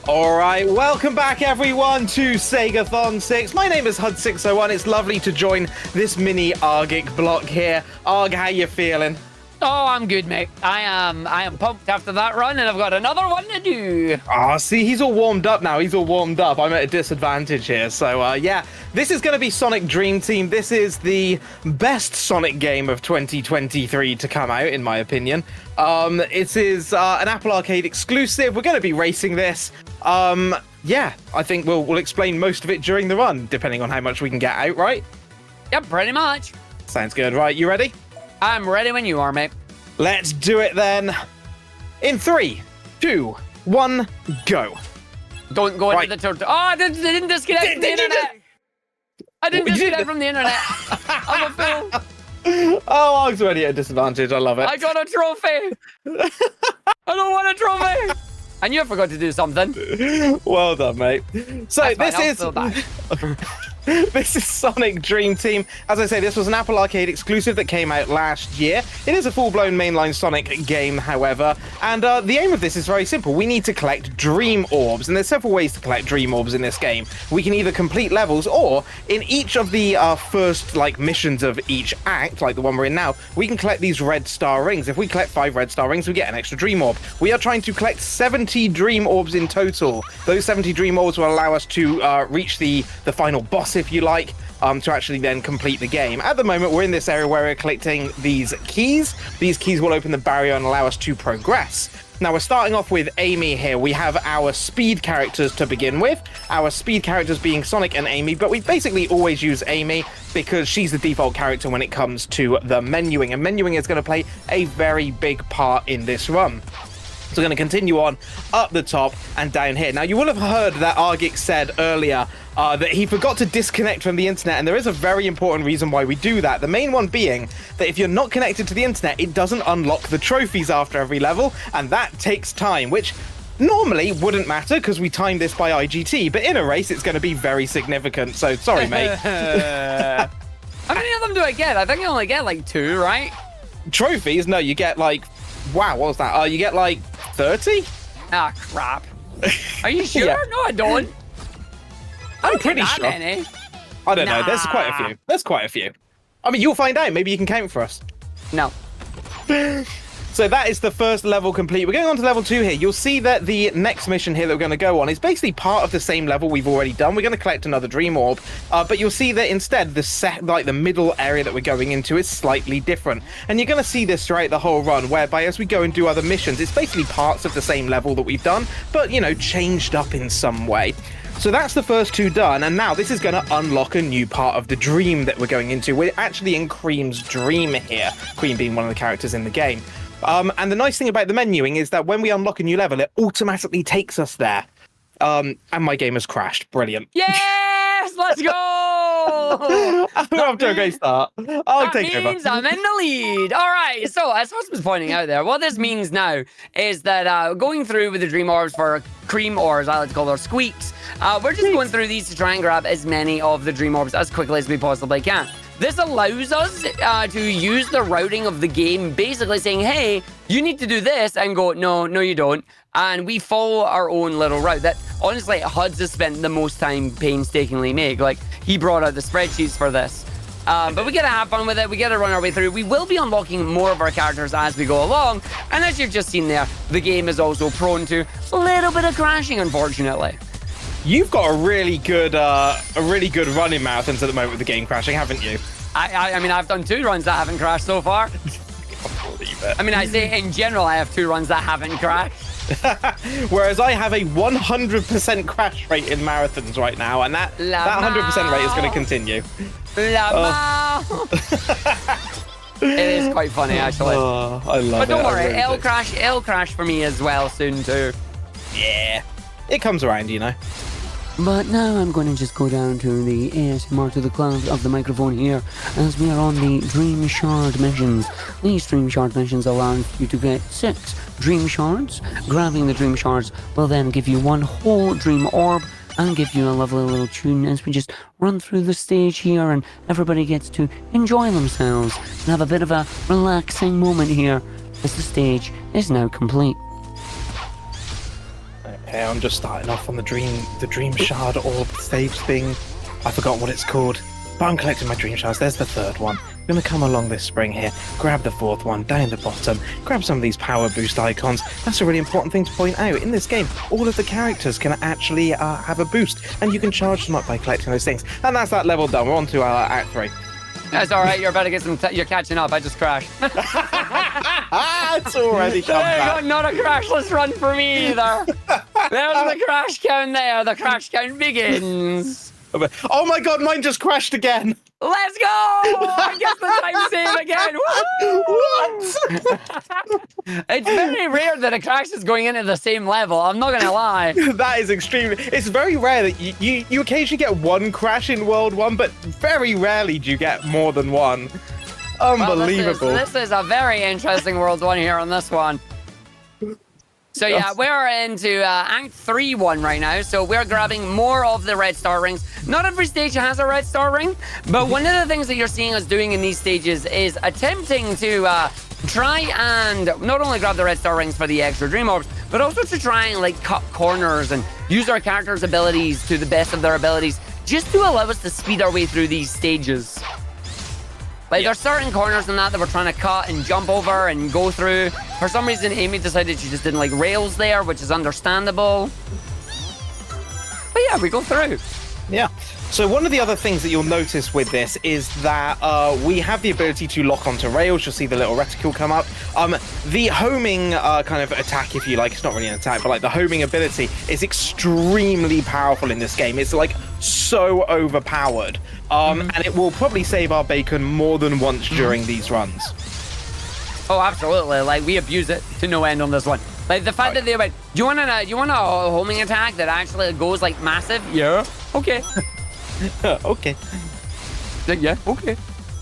All right, welcome back everyone to SEGAthon 6. My name is Hud601. It's lovely to join this mini Argick block here. Arg, how you feeling? Oh, I'm good, mate. I am pumped after that run, and I've got another one to do. Ah, see, he's all warmed up now. He's all warmed up. I'm at a disadvantage here. So, yeah, this is going to be Sonic Dream Team. This is the best Sonic game of 2023 to come out, in my opinion. It is an Apple Arcade exclusive. We're going to be racing this. Yeah, I think we'll explain most of it during the run, depending on how much we can get out, right? Yep, pretty much. Sounds good. Right, you ready? I'm ready when you are, mate. Let's do it then. In 3, 2, 1, go. Don't go into the turtle. Oh, I didn't disconnect from the internet. I didn't disconnect from the internet. I'm a fool. Oh, Arg's already at a disadvantage. I love it. I got a trophy. I don't want a trophy. And you forgot to do something. Well done, mate. So this is this is Sonic Dream Team. As I say, this was an Apple Arcade exclusive that came out last year. It is a full-blown mainline Sonic game, however, and the aim of this is very simple. We need to collect Dream Orbs, and there's several ways to collect Dream Orbs in this game. We can either complete levels, or in each of the first missions of each act, like the one we're in now, we can collect these red star rings. If we collect 5 red star rings, we get an extra Dream Orb. We are trying to collect 70 Dream Orbs in total. Those 70 Dream Orbs will allow us to reach the final boss, if you like, to actually then complete the game. At the moment, we're in this area where we're collecting these keys. These keys will open the barrier and allow us to progress. Now, we're starting off with Amy here. We have our speed characters to begin with. Our speed characters being Sonic and Amy, but we basically always use Amy because she's the default character when it comes to the menuing, and menuing is going to play a very big part in this run. So we're going to continue on up the top and down here. Now, you will have heard that Argick said earlier that he forgot to disconnect from the internet, and there is a very important reason why we do that. The main one being that if you're not connected to the internet, it doesn't unlock the trophies after every level, and that takes time, which normally wouldn't matter because we timed this by IGT, but in a race, it's going to be very significant. So, sorry, mate. How many of them do I get? I think I only get like 2, right? Trophies? No, you get like... Wow, what was that? You get like 30? Ah, crap. Are you sure? Yeah. No, I don't. I'm pretty sure. Many. I don't know. There's quite a few. There's quite a few. I mean, you'll find out. Maybe you can count for us. No. So that is the first level complete. We're going on to level 2 here. You'll see that the next mission here that we're going to go on is basically part of the same level we've already done. We're going to collect another Dream Orb, but you'll see that instead the middle area that we're going into is slightly different. And you're going to see this throughout the whole run, whereby as we go and do other missions, it's basically parts of the same level that we've done, but, you know, changed up in some way. So that's the first 2 done, and now this is going to unlock a new part of the dream that we're going into. We're actually in Cream's dream here, Cream being one of the characters in the game. And the nice thing about the menuing is that when we unlock a new level, it automatically takes us there. And my game has crashed. Brilliant. Yes! Let's go! We're off to a great start. I'll take over. That means I'm in the lead. All right. So, as Hus was pointing out there, what this means now is that going through with the Dream Orbs for Cream, or as I like to call her, Squeaks, we're just going through these to try and grab as many of the Dream Orbs as quickly as we possibly can. This allows us to use the routing of the game, basically saying, hey, you need to do this, and go, no, you don't. And we follow our own little route that, honestly, Huds has spent the most time painstakingly make. Like, he brought out the spreadsheets for this. But we gotta have fun with it. We gotta run our way through. We will be unlocking more of our characters as we go along. And as you've just seen there, the game is also prone to a little bit of crashing, unfortunately. You've got a really good run in marathons at the moment with the game crashing, haven't you? I mean, I've done 2 runs that haven't crashed so far. Can't believe it. I mean, I say in general, I have 2 runs that haven't crashed. Whereas I have a 100% crash rate in marathons right now, and that 100% rate is going to continue. It is quite funny, actually. Oh, I love it. But don't worry, really it'll crash for me as well soon too. Yeah, it comes around, you know. But now I'm going to just go down to the ASMR to the clouds of the microphone here, as we are on the Dream Shard missions. These Dream Shard missions allow you to get 6 Dream Shards. Grabbing the Dream Shards will then give you 1 whole Dream Orb, and give you a lovely little tune as we just run through the stage here, and everybody gets to enjoy themselves and have a bit of a relaxing moment here as the stage is now complete. Okay, I'm just starting off on the dream shard orb stage thing. I forgot what it's called, but I'm collecting my dream shards. There's the third one. I'm gonna come along this spring here, grab the fourth one down the bottom, grab some of these power boost icons. That's a really important thing to point out. In this game, all of the characters can actually have a boost, and you can charge them up by collecting those things. And that's that level done. We're on to Act 3. That's all right. You're about to get some. You're catching up. I just crashed. It's already come back. Not a crashless run for me either. There's the crash count there. The crash count begins. Oh my god, mine just crashed again. Let's go! I guess the time save again. What? It's very rare that a crash is going into the same level. I'm not gonna lie. That is extremely. It's very rare that you occasionally get one crash in World 1, but very rarely do you get more than one. Unbelievable. Well, this is a very interesting World 1 here on this one. So yeah, we're into Act 3-1 right now, so we're grabbing more of the red star rings. Not every stage has a red star ring, but one of the things that you're seeing us doing in these stages is attempting to try and not only grab the red star rings for the extra dream orbs, but also to try and like cut corners and use our characters' abilities to the best of their abilities, just to allow us to speed our way through these stages. Like, there's certain corners in that we're trying to cut and jump over and go through. For some reason, Amy decided she just didn't like rails there, which is understandable. But yeah, we go through. Yeah. So one of the other things that you'll notice with this is that we have the ability to lock onto rails. You'll see the little reticle come up. The homing kind of attack, if you like, it's not really an attack, but like the homing ability is extremely powerful in this game. It's like so overpowered. And it will probably save our bacon more than once during these runs. Oh, absolutely. Like, we abuse it to no end on this one. Like, the fact that they went, do you want a homing attack that actually goes, like, massive? Yeah. Okay. Okay. Yeah, okay.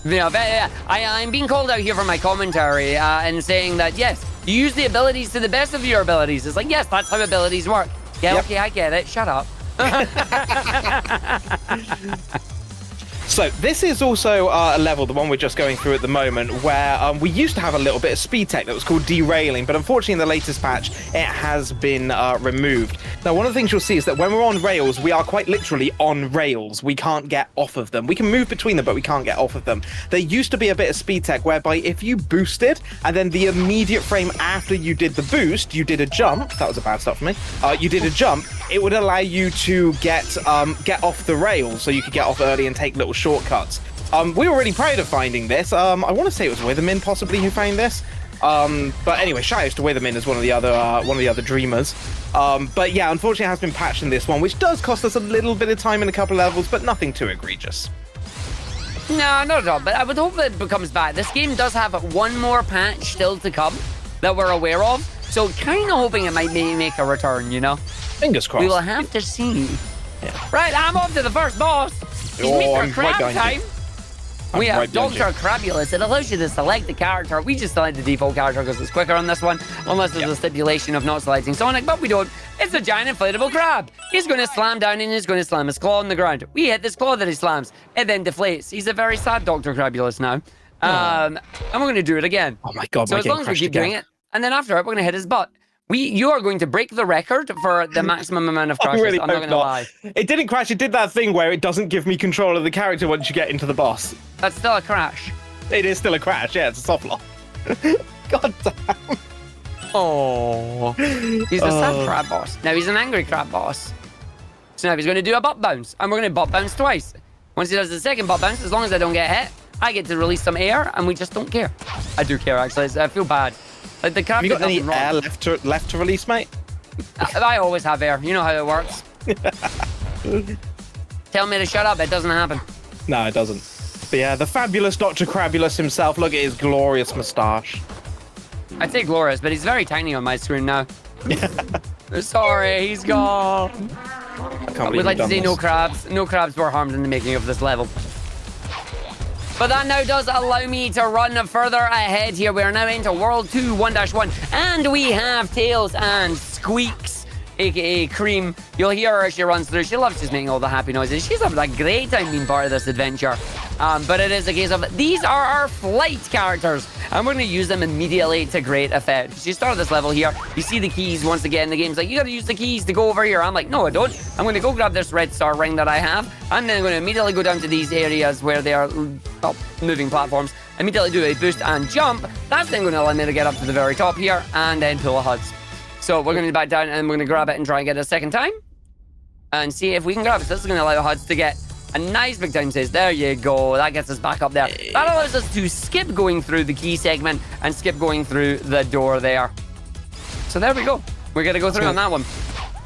Yeah, I'm being called out here for my commentary and saying that, yes, you use the abilities to the best of your abilities. It's like, yes, that's how abilities work. Yeah, yep. Okay, I get it. Shut up. So this is also a level, the one we're just going through at the moment, where we used to have a little bit of speed tech that was called derailing, but unfortunately in the latest patch, it has been removed. Now, one of the things you'll see is that when we're on rails, we are quite literally on rails. We can't get off of them. We can move between them, but we can't get off of them. There used to be a bit of speed tech whereby if you boosted, and then the immediate frame after you did the boost, you did a jump. That was a bad start for me. You did a jump. It would allow you to get off the rails, so you could get off early and take little shortcuts. We were really proud of finding this. I want to say it was Withermin possibly who found this. But anyway, shout out to Withermin as one of the other dreamers. But yeah, unfortunately it has been patched in this one, which does cost us a little bit of time in a couple of levels, but nothing too egregious. No, not at all, but I would hope it becomes back. This game does have one more patch still to come that we're aware of, so kind of hoping it might make a return, you know? Fingers crossed. We will have to see. Yeah. Right, I'm off to the first boss. It's Mr. Crab time. We have Dr. Crabulous. It allows you to select the character. We just select the default character because it's quicker on this one, unless there's a stipulation of not selecting Sonic, but we don't. It's a giant inflatable crab. He's going to slam down and he's going to slam his claw on the ground. We hit this claw that he slams. It then deflates. He's a very sad Dr. Crabulous now. And we're going to do it again. Oh my god, so as long as we keep doing it, and then after it, we're going to hit his butt. You are going to break the record for the maximum amount of crashes. I'm not going to lie. It didn't crash. It did that thing where it doesn't give me control of the character once you get into the boss. That's still a crash. It is still a crash. Yeah, it's a soft lock. God damn. Oh. He's a sad crab boss. Now he's an angry crab boss. So now he's going to do a butt bounce. And we're going to butt bounce twice. Once he does the second butt bounce, as long as I don't get hit, I get to release some air, and we just don't care. I do care, actually. I feel bad. Like, the crab. Have you got any air left to release, mate? I always have air. You know how it works. Tell me to shut up. It doesn't happen. No, it doesn't. But yeah, the fabulous Dr. Crabulous himself. Look at his glorious moustache. I'd say glorious, but he's very tiny on my screen now. Sorry, he's gone. We'd like to say no crabs. No crabs were harmed in the making of this level. But that now does allow me to run further ahead here. We are now into World 2 1-1, and we have Tails and Squeaks, aka Cream. You'll hear her as she runs through. She loves just making all the happy noises. She's having a great time being part of this adventure. But it is a case of these are our flight characters, and we're going to use them immediately to great effect. So you start this level here, you see the keys once again. The game's like, you got to use the keys to go over here. I'm like, no, I don't. I'm going to go grab this red star ring that I have, and then I'm going to immediately go down to these areas where they are moving platforms. Immediately do a boost and jump. That's then going to allow me to get up to the very top here, and then pull a HUDs. So we're going to back down, and we're going to grab it and try and get it a second time, and see if we can grab it. So this is going to allow HUDs to get a nice big time says. There you go. That gets us back up there. That allows us to skip going through the key segment and skip going through the door there. So there we go. We're going to go through on that one.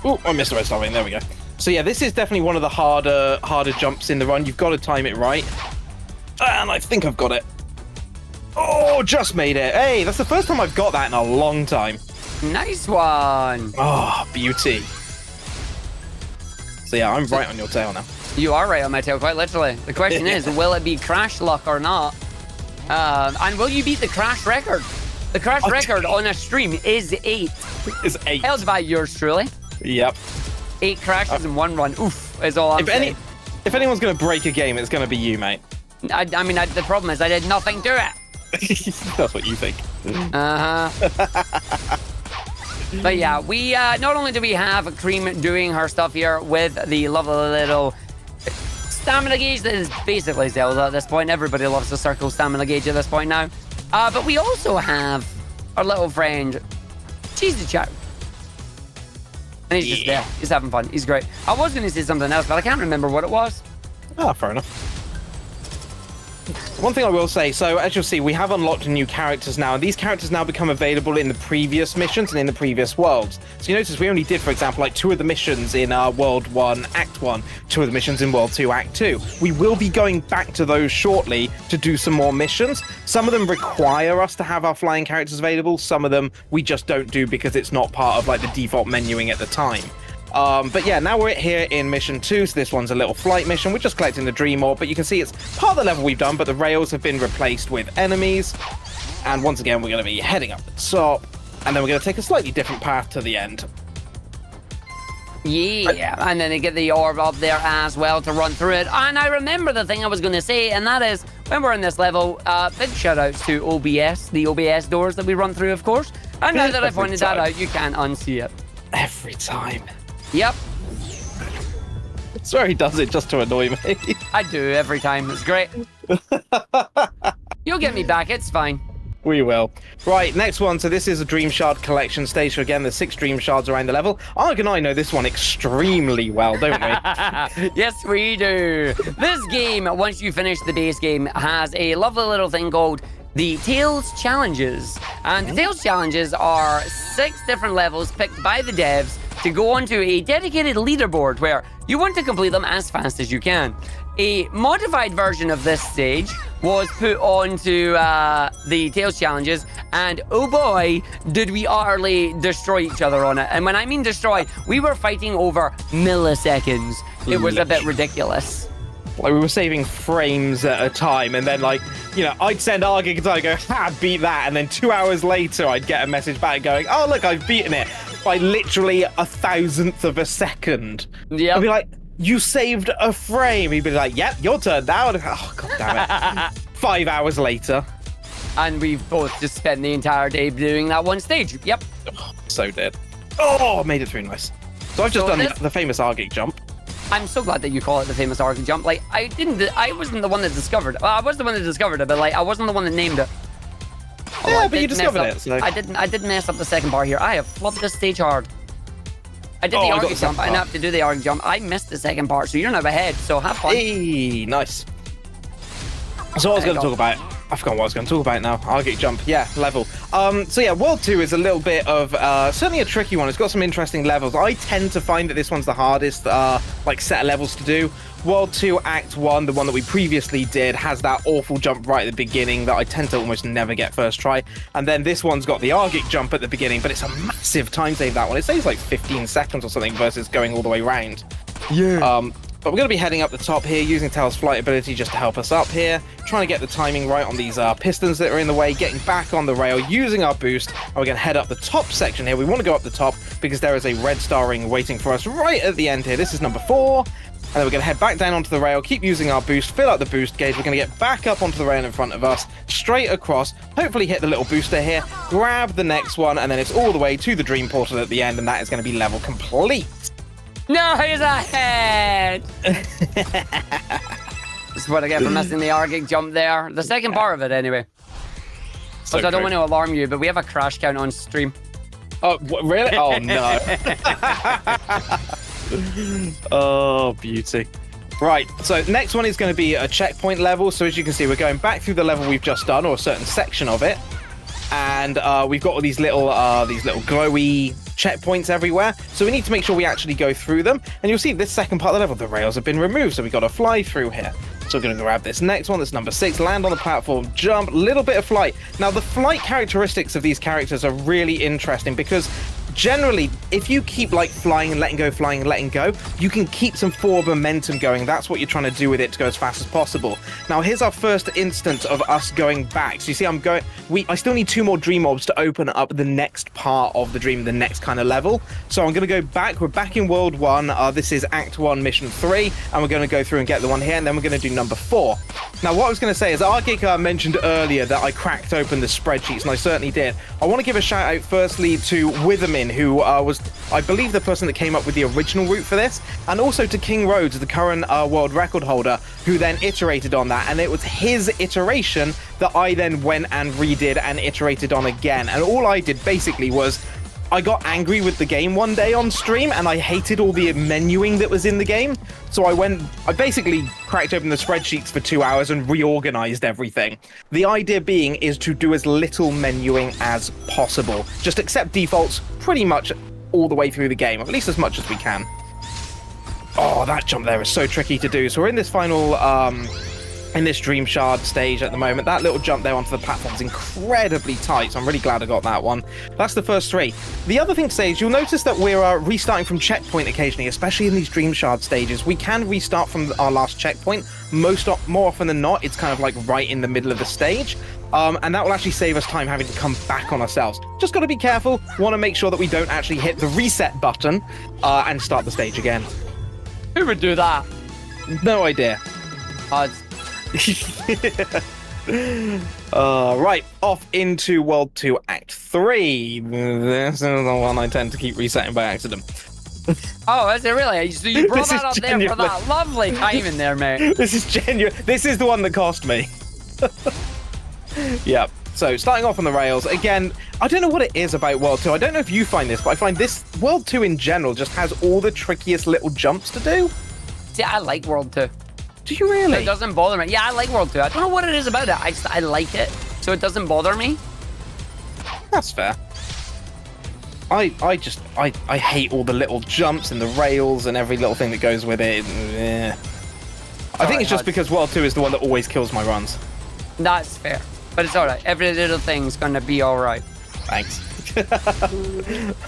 Oh, I missed the red star ring. There we go. So yeah, this is definitely one of the harder jumps in the run. You've got to time it right. And I think I've got it. Oh, just made it. Hey, that's the first time I've got that in a long time. Nice one. Oh, beauty. So yeah, I'm right on your tail now. You are right on my tail, quite literally. The question is, will it be crash luck or not? And will you beat the crash record? The crash record on a stream is 8. It's 8. Held by yours truly. Yep. 8 crashes in 1 run. Oof, is all I'm saying. If anyone's going to break a game, it's going to be you, mate. I mean, the problem is I did nothing to it. That's what you think. But yeah, we not only do we have Cream doing her stuff here with the lovely little stamina gauge that is basically Zelda at this point. Everybody loves the circle stamina gauge at this point now. But we also have our little friend, Cheesy Chow. And he's just there. He's having fun. He's great. I was going to say something else, but I can't remember what it was. Ah, fair enough. One thing I will say, so as you'll see, we have unlocked new characters now, and these characters now become available in the previous missions and in the previous worlds. So you notice we only did, for example, like 2 of the missions in World 1, Act 1, 2 of the missions in World 2, Act 2. We will be going back to those shortly to do some more missions. Some of them require us to have our flying characters available. Some of them we just don't do because it's not part of like the default menuing at the time. But yeah, now we're here in mission 2, so this one's a little flight mission. We're just collecting the dream orb, but you can see it's part of the level we've done, but the rails have been replaced with enemies. And once again, we're going to be heading up the top, and then we're going to take a slightly different path to the end. Yeah, and then they get the orb up there as well to run through it. And I remember the thing I was going to say, and that is, when we're in this level, big shout-outs to OBS, the OBS doors that we run through, of course. And now that I've pointed that out, you can't unsee it. Every time. Yep. I swear he does it just to annoy me. I do every time. It's great. You'll get me back. It's fine. We will. Right, next one. So this is a Dream Shard collection stage. So again, there's 6 Dream Shards around the level. Arg and I know this one extremely well, don't we? Yes, we do. This game, once you finish the base game, has a lovely little thing called the Tails Challenges. And the Tails Challenges are 6 different levels picked by the devs to go onto a dedicated leaderboard where you want to complete them as fast as you can. A modified version of this stage was put onto the Tails Challenges, and oh boy, did we utterly destroy each other on it. And when I mean destroy, we were fighting over milliseconds. It was a bit ridiculous. Like, we were saving frames at a time, and then, like, you know, I'd send Argick and I'd go, ha, beat that, and then 2 hours later, I'd get a message back going, oh, look, I've beaten it by literally 1,000th of a second. Yeah. I'd be like, you saved a frame. He'd be like, yep, your turn now. And oh, god damn it. 5 hours later. And we've both just spent the entire day doing that one stage. Yep. Oh, so dead. Oh, made it through nice. So I've just done the famous Argick jump. I'm so glad that you call it the famous Argick jump. Like, I wasn't the one that discovered it. Well, I was the one that discovered it, but like, I wasn't the one that named it. Yeah, but you discovered it. So. I did mess up the second bar here. I have flubbed this stage hard. I did the Argick jump. I didn't have to do the Argick jump. I missed the second part, so you're now ahead. So have fun. Hey, nice. So what I was going to talk about. I forgot what I was going to talk about now. Argick jump, yeah, level. So yeah, World 2 is a little bit of, certainly a tricky one. It's got some interesting levels. I tend to find that this one's the hardest, like, set of levels to do. World 2 Act 1, the one that we previously did, has that awful jump right at the beginning that I tend to almost never get first try. And then this one's got the Argick jump at the beginning, but it's a massive time save, that one. It saves like 15 seconds or something versus going all the way round. Yeah. But we're going to be heading up the top here, using Tails' flight ability just to help us up here, trying to get the timing right on these pistons that are in the way, getting back on the rail, using our boost, and we're going to head up the top section here. We want to go up the top because there is a red star ring waiting for us right at the end here. This is number 4, And then we're going to head back down onto the rail, keep using our boost, fill up the boost gauge. We're going to get back up onto the rail in front of us, straight across, hopefully hit the little booster here, grab the next one, and then it's all the way to the dream portal at the end, and that is going to be level complete. No, he's ahead! This is what I get for missing the Argick jump there. The second part of it, anyway. So I don't want to alarm you, but we have a crash count on stream. Oh, really? Oh, no. Oh, beauty. Right, so next one is going to be a checkpoint level. So as you can see, we're going back through the level we've just done, or a certain section of it. And we've got all these little glowy checkpoints everywhere. So we need to make sure we actually go through them. And you'll see this second part of the level, the rails have been removed. So we've got to fly through here. So we're going to grab this next one, that's number 6, land on the platform, jump, little bit of flight. Now, the flight characteristics of these characters are really interesting because generally, if you keep like flying and letting go, you can keep some forward momentum going. That's what you're trying to do with it to go as fast as possible. Now, here's our first instance of us going back. So you see, I still need 2 more dream orbs to open up the next part of the dream, the next kind of level. So I'm going to go back. We're back in World 1. This is Act 1, Mission 3. And we're going to go through and get the one here. And then we're going to do number 4. Now, what I was going to say is Argick mentioned earlier that I cracked open the spreadsheets, and I certainly did. I want to give a shout out firstly to Witherman, who was, I believe, the person that came up with the original route for this, and also to King Rhodes, the current world record holder, who then iterated on that, and it was his iteration that I then went and redid and iterated on again. And all I did basically was I got angry with the game one day on stream, and I hated all the menuing that was in the game. So I basically cracked open the spreadsheets for 2 hours and reorganized everything. The idea being is to do as little menuing as possible. Just accept defaults pretty much all the way through the game, at least as much as we can. Oh, that jump there is so tricky to do. So we're in this final, in this Dream Shard stage at the moment. That little jump there onto the platform is incredibly tight, so I'm really glad I got that one. That's the first 3. The other thing to say is you'll notice that we're restarting from checkpoint occasionally, especially in these Dream Shard stages. We can restart from our last checkpoint. More often than not, it's kind of like right in the middle of the stage. And that will actually save us time having to come back on ourselves. Just got to be careful. Want to make sure that we don't actually hit the reset button and start the stage again. Who would do that? No idea. Right, off into World 2 Act 3. This is the one I tend to keep resetting by accident. Oh, is it really? So you brought that up there for that lovely time in there, mate. This is genuine. This is the one that cost me. Yep. So starting off on the rails, again, I don't know what it is about World 2. I don't know if you find this, but I find this World 2 in general just has all the trickiest little jumps to do. See, I like World 2. Do you really? It doesn't bother me. Yeah, I like World 2. I don't know what it is about it. I like it, so it doesn't bother me. That's fair. I hate all the little jumps and the rails and every little thing that goes with it. Yeah. I think it's just because World 2 is the one that always kills my runs. That's fair. But it's alright. Every little thing's gonna be alright. Thanks.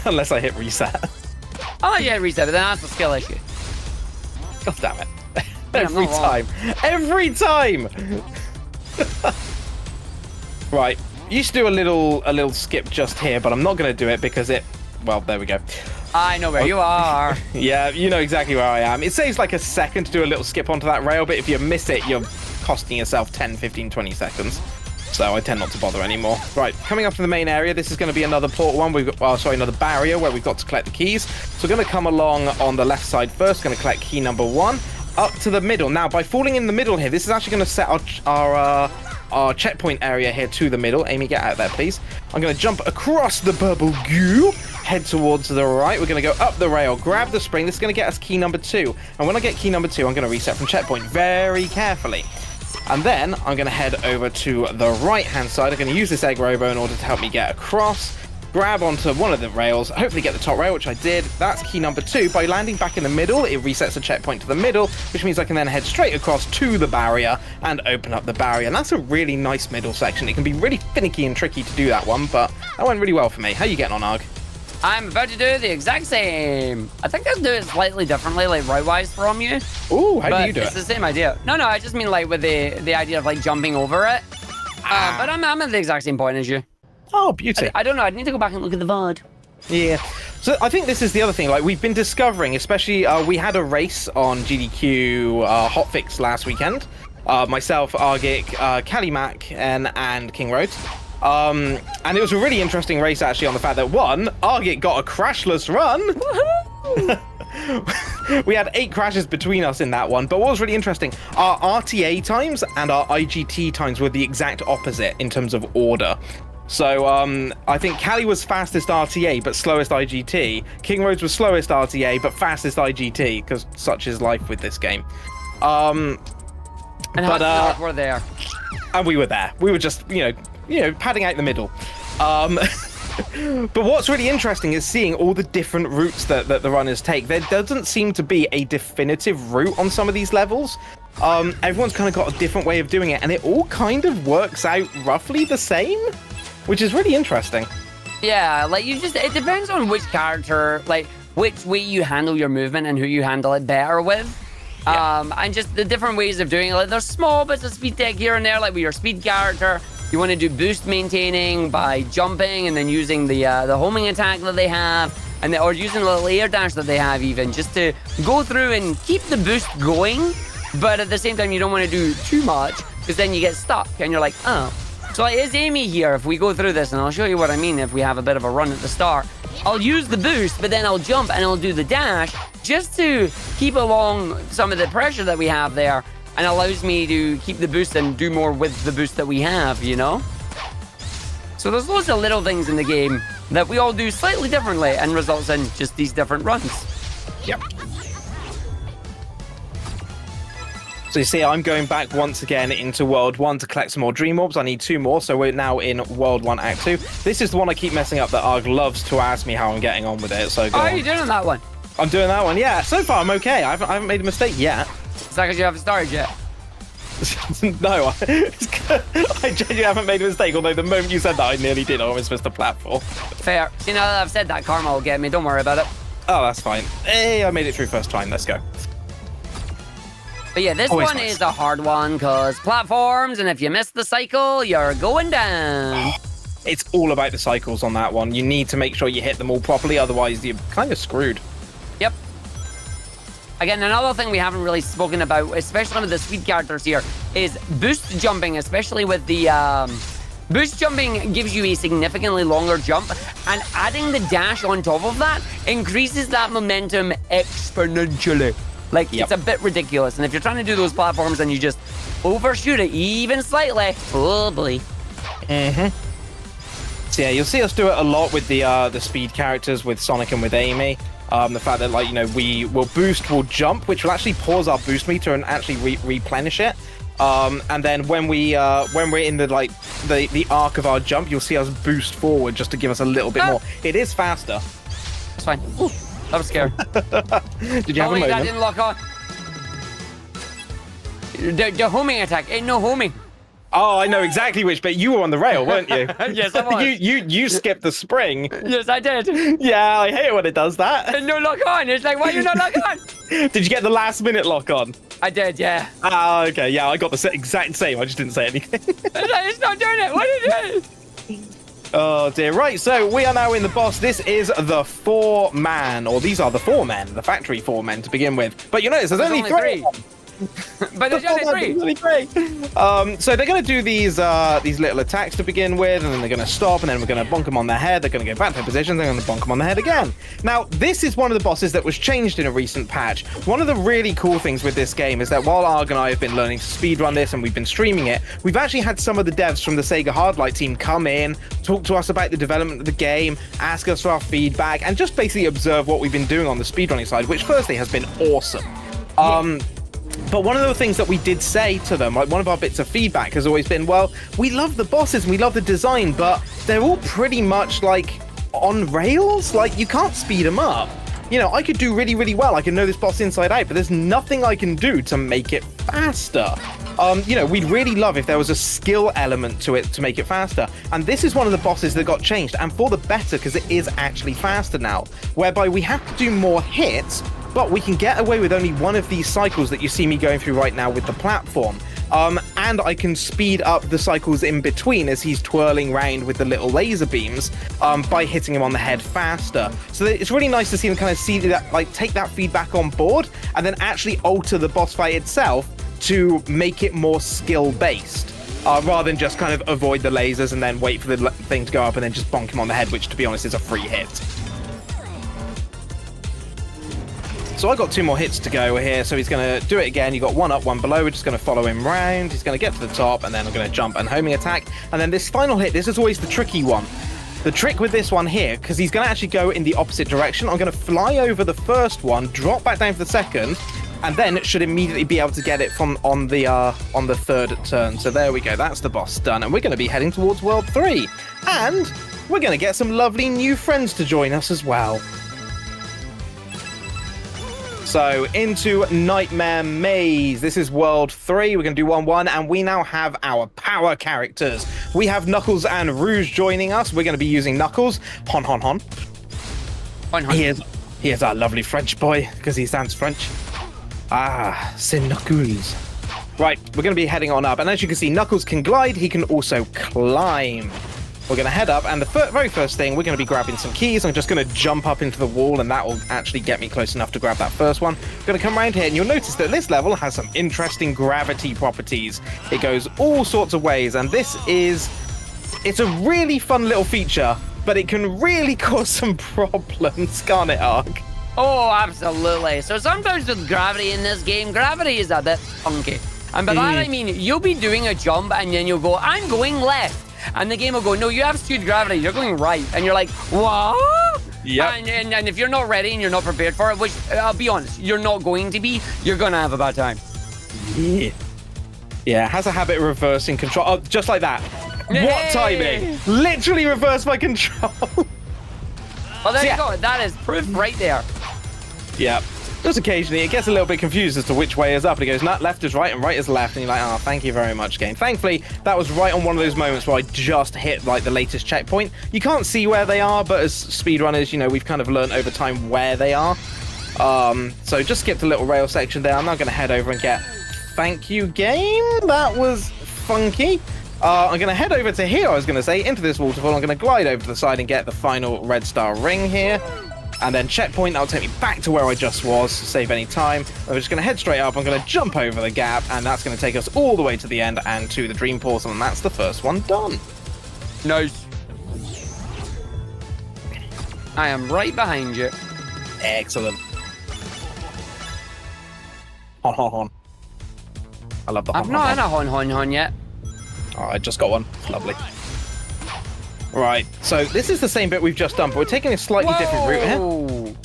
Unless I hit reset. Oh yeah, reset, but then that's a skill issue. God damn it. Every time. Every time! Right. Used to do a little skip just here, but I'm not going to do it because it... Well, there we go. I know where you are. Yeah, you know exactly where I am. It saves like a second to do a little skip onto that rail, but if you miss it, you're costing yourself 10, 15, 20 seconds. So I tend not to bother anymore. Right, coming up to the main area, this is going to be another port one. We've got, another barrier where we've got to collect the keys. So we're going to come along on the left side first, going to collect key number 1. Up to the middle. Now, by falling in the middle here, this is actually going to set our checkpoint area here to the middle. Amy, get out there, please. I'm going to jump across the bubble goo, head towards the right. We're going to go up the rail, grab the spring. This is going to get us key number 2. And when I get key number 2, I'm going to reset from checkpoint very carefully. And then I'm going to head over to the right-hand side. I'm going to use this egg robo in order to help me get across. Grab onto one of the rails, hopefully get the top rail, which I did. That's key number 2. By landing back in the middle, it resets the checkpoint to the middle, which means I can then head straight across to the barrier and open up the barrier. And that's a really nice middle section. It can be really finicky and tricky to do that one, but that went really well for me. How you getting on, Arg? I'm about to do the exact same. I think I'll do it slightly differently, like route-wise from you. Ooh, how do you do it? It's the same idea. No, I just mean like with the idea of like jumping over it. But I'm at the exact same point as you. Oh, beauty. I don't know. I need to go back and look at the VOD. Yeah. So I think this is the other thing, like we've been discovering, especially we had a race on GDQ Hotfix last weekend. Myself, Argick, Calimac, and King Rhodes. And it was a really interesting race actually on the fact that one, Argick got a crashless run. We had 8 crashes between us in that one, but what was really interesting, our RTA times and our IGT times were the exact opposite in terms of order. So I think Cali was fastest RTA but slowest IGT. King Rhodes was slowest RTA but fastest IGT, because such is life with this game. And how were there? And we were there. We were just, you know, padding out the middle. But what's really interesting is seeing all the different routes that the runners take. There doesn't seem to be a definitive route on some of these levels. Everyone's kind of got a different way of doing it, and it all kind of works out roughly the same, which is really interesting. Yeah, like it depends on which character, like which way you handle your movement and who you handle it better with. Yeah. And just the different ways of doing it. Like there's small bits of speed tech here and there, like with your speed character. You want to do boost maintaining by jumping and then using the homing attack that they have, and or using a little air dash that they have even, just to go through and keep the boost going. But at the same time, you don't want to do too much, because then you get stuck and you're like, oh. So it is Amy here. If we go through this, and I'll show you what I mean if we have a bit of a run at the start, I'll use the boost, but then I'll jump and I'll do the dash just to keep along some of the pressure that we have there, and allows me to keep the boost and do more with the boost that we have, you know? So there's loads of little things in the game that we all do slightly differently and results in just these different runs. Yep. So you see, I'm going back once again into World 1 to collect some more Dream Orbs. I need 2 more, so we're now in World 1 Act 2. This is the one I keep messing up that Arg loves to ask me how I'm getting on with it, so go on. How are you doing on that one? I'm doing that one, yeah. So far, I'm okay. I haven't made a mistake yet. Is that because you haven't started yet? No, I genuinely haven't made a mistake, although the moment you said that, I nearly did. I almost missed a platform. Fair. See, now that I've said that, karma will get me. Don't worry about it. Oh, that's fine. Hey, I made it through first time. Let's go. But yeah, this Always one nice. is a hard one, because platforms, and if you miss the cycle, you're going down. It's all about the cycles on that one. You need to make sure you hit them all properly, otherwise you're kind of screwed. Yep. Again, another thing we haven't really spoken about, especially with the speed characters here, is boost jumping, especially with the... Boost jumping gives you a significantly longer jump, and adding the dash on top of that increases that momentum exponentially. Like, Yep. It's a bit ridiculous, and if you're trying to do those platforms and you just overshoot it even slightly, oh boy. So yeah, you'll see us do it a lot with the speed characters, with Sonic and with Amy. The fact that, like, you know, we will boost, we'll jump, which will actually pause our boost meter and actually replenish it. And then when we're in the the arc of our jump, you'll see us boost forward just to give us a little bit more. It is faster. That's fine. Ooh, that was scary. Did you have a moment? That didn't lock on. The homing attack ain't no homing. Oh, I know exactly which bit. You were on the rail, weren't you? Yes, I was. You skipped the spring. Yes, I did. Yeah, I hate it when it does that. No lock on. It's like, why you not lock on? Did you get the last minute lock on? I did, yeah. Ah, okay. Yeah, I got the exact same. I just didn't say anything. It's not doing it. What are you doing? Oh dear. Right, so we are now in the boss. This is the 4-man, or these are the 4 men, the factory 4 men to begin with. But you notice there's only 3. But there's only 3. So they're going to do these little attacks to begin with, and then they're going to stop, and then we're going to bonk them on their head. They're going to go back to their position. They're going to bonk them on the head again. Now, this is one of the bosses that was changed in a recent patch. One of the really cool things with this game is that while Arg and I have been learning to speedrun this and we've been streaming it, we've actually had some of the devs from the Sega Hardlight team come in, talk to us about the development of the game, ask us for our feedback, and just basically observe what we've been doing on the speedrunning side, which firstly has been awesome. But one of the things that we did say to them, like one of our bits of feedback has always been, well, we love the bosses and we love the design, but they're all pretty much like on rails. Like, you can't speed them up. You know, I could do really, really well. I can know this boss inside out, but there's nothing I can do to make it faster. You know, we'd really love if there was a skill element to it to make it faster. And this is one of the bosses that got changed, and for the better, because it is actually faster now, whereby we have to do more hits, but we can get away with only one of these cycles that you see me going through right now with the platform. and I can speed up the cycles in between as he's twirling around with the little laser beams by hitting him on the head faster. So it's really nice to see him kind of see that, like, take that feedback on board and then actually alter the boss fight itself to make it more skill-based. Rather than just kind of avoid the lasers and then wait for the thing to go up and then just bonk him on the head, which, to be honest, is a free hit. So I got 2 more hits to go here, so he's going to do it again. You got 1 up, 1 below. We're just going to follow him round. He's going to get to the top, and then I'm going to jump and homing attack. And then this final hit, this is always the tricky one. The trick with this one here, because he's going to actually go in the opposite direction, I'm going to fly over the first one, drop back down for the second, and then should immediately be able to get it from on the third turn. So there we go, that's the boss done, and we're going to be heading towards World 3. And we're going to get some lovely new friends to join us as well. So into Nightmare Maze. This is World 3. We're going to do 1-1, and we now have our power characters. We have Knuckles and Rouge joining us. We're going to be using Knuckles. Hon, hon, hon. Hon, hon. He is our lovely French boy, because he sounds French. Ah, c'est Knuckles. Right, we're going to be heading on up, and as you can see, Knuckles can glide, he can also climb. We're going to head up, and the very first thing, we're going to be grabbing some keys. I'm just going to jump up into the wall, and that will actually get me close enough to grab that first one. I'm going to come around here, and you'll notice that this level has some interesting gravity properties. It goes all sorts of ways, and it's a really fun little feature, but it can really cause some problems, can't it, Arg? Oh, absolutely. So sometimes with gravity in this game, gravity is a bit funky. And by that I mean, you'll be doing a jump and then you'll go, I'm going left. And the game will go, no, you have skewed gravity. You're going right. And you're like, what? Yeah. And if you're not ready and you're not prepared for it, which I'll be honest, you're not going to be, you're going to have a bad time. Yeah. Yeah, it has a habit of reversing control. Oh, just like that. Yay! What timing? Literally reversed my control. Well, there you go. That is proof right there. Yeah. Just occasionally, it gets a little bit confused as to which way is up. And it goes, left is right and right is left. And you're like, oh, thank you very much, game. Thankfully, that was right on one of those moments where I just hit, like, the latest checkpoint. You can't see where they are, but as speedrunners, you know, we've kind of learned over time where they are. So just skipped a little rail section there. I'm now going to head over and get... Thank you, game. That was funky. I'm going to head over to here, I was going to say, into this waterfall. I'm going to glide over to the side and get the final red star ring here. And then checkpoint, that'll take me back to where I just was, save any time. I'm just going to head straight up, I'm going to jump over the gap, and that's going to take us all the way to the end and to the dream portal, and that's the first one done. Nice. I am right behind you. Excellent. Hon, hon, hon. I love the hon, I've not had a hon, hon, hon yet. Oh, I just got one. Lovely. Right, so this is the same bit we've just done, but we're taking a slightly different route here.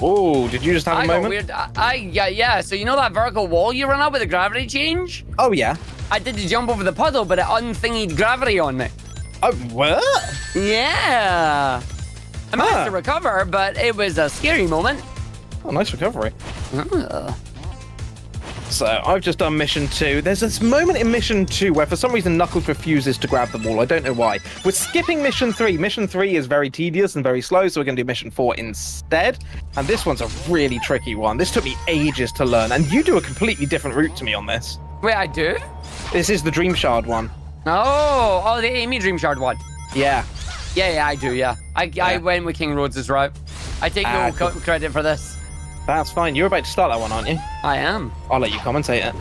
Oh, did you just have a moment? Weird. Yeah. So you know that vertical wall you run up with the gravity change? Oh, yeah. I did the jump over the puddle, but it unthingied gravity on me. Oh, what? Yeah. I managed to recover, but it was a scary moment. Oh, nice recovery. So I've just done mission 2. There's this moment in mission 2 where for some reason Knuckles refuses to grab the ball. I don't know why. We're skipping mission 3. Mission 3 is very tedious and very slow, so we're going to do mission 4 instead. And this one's a really tricky one. This took me ages to learn, and you do a completely different route to me on this. Wait, I do? This is the Dream Shard one. Oh, the Amy Dream Shard one. Yeah. Yeah, I do, yeah. I went with King Rhodes' route. I take no credit for this. That's fine. You're about to start that one, aren't you? I am. I'll let you commentate it.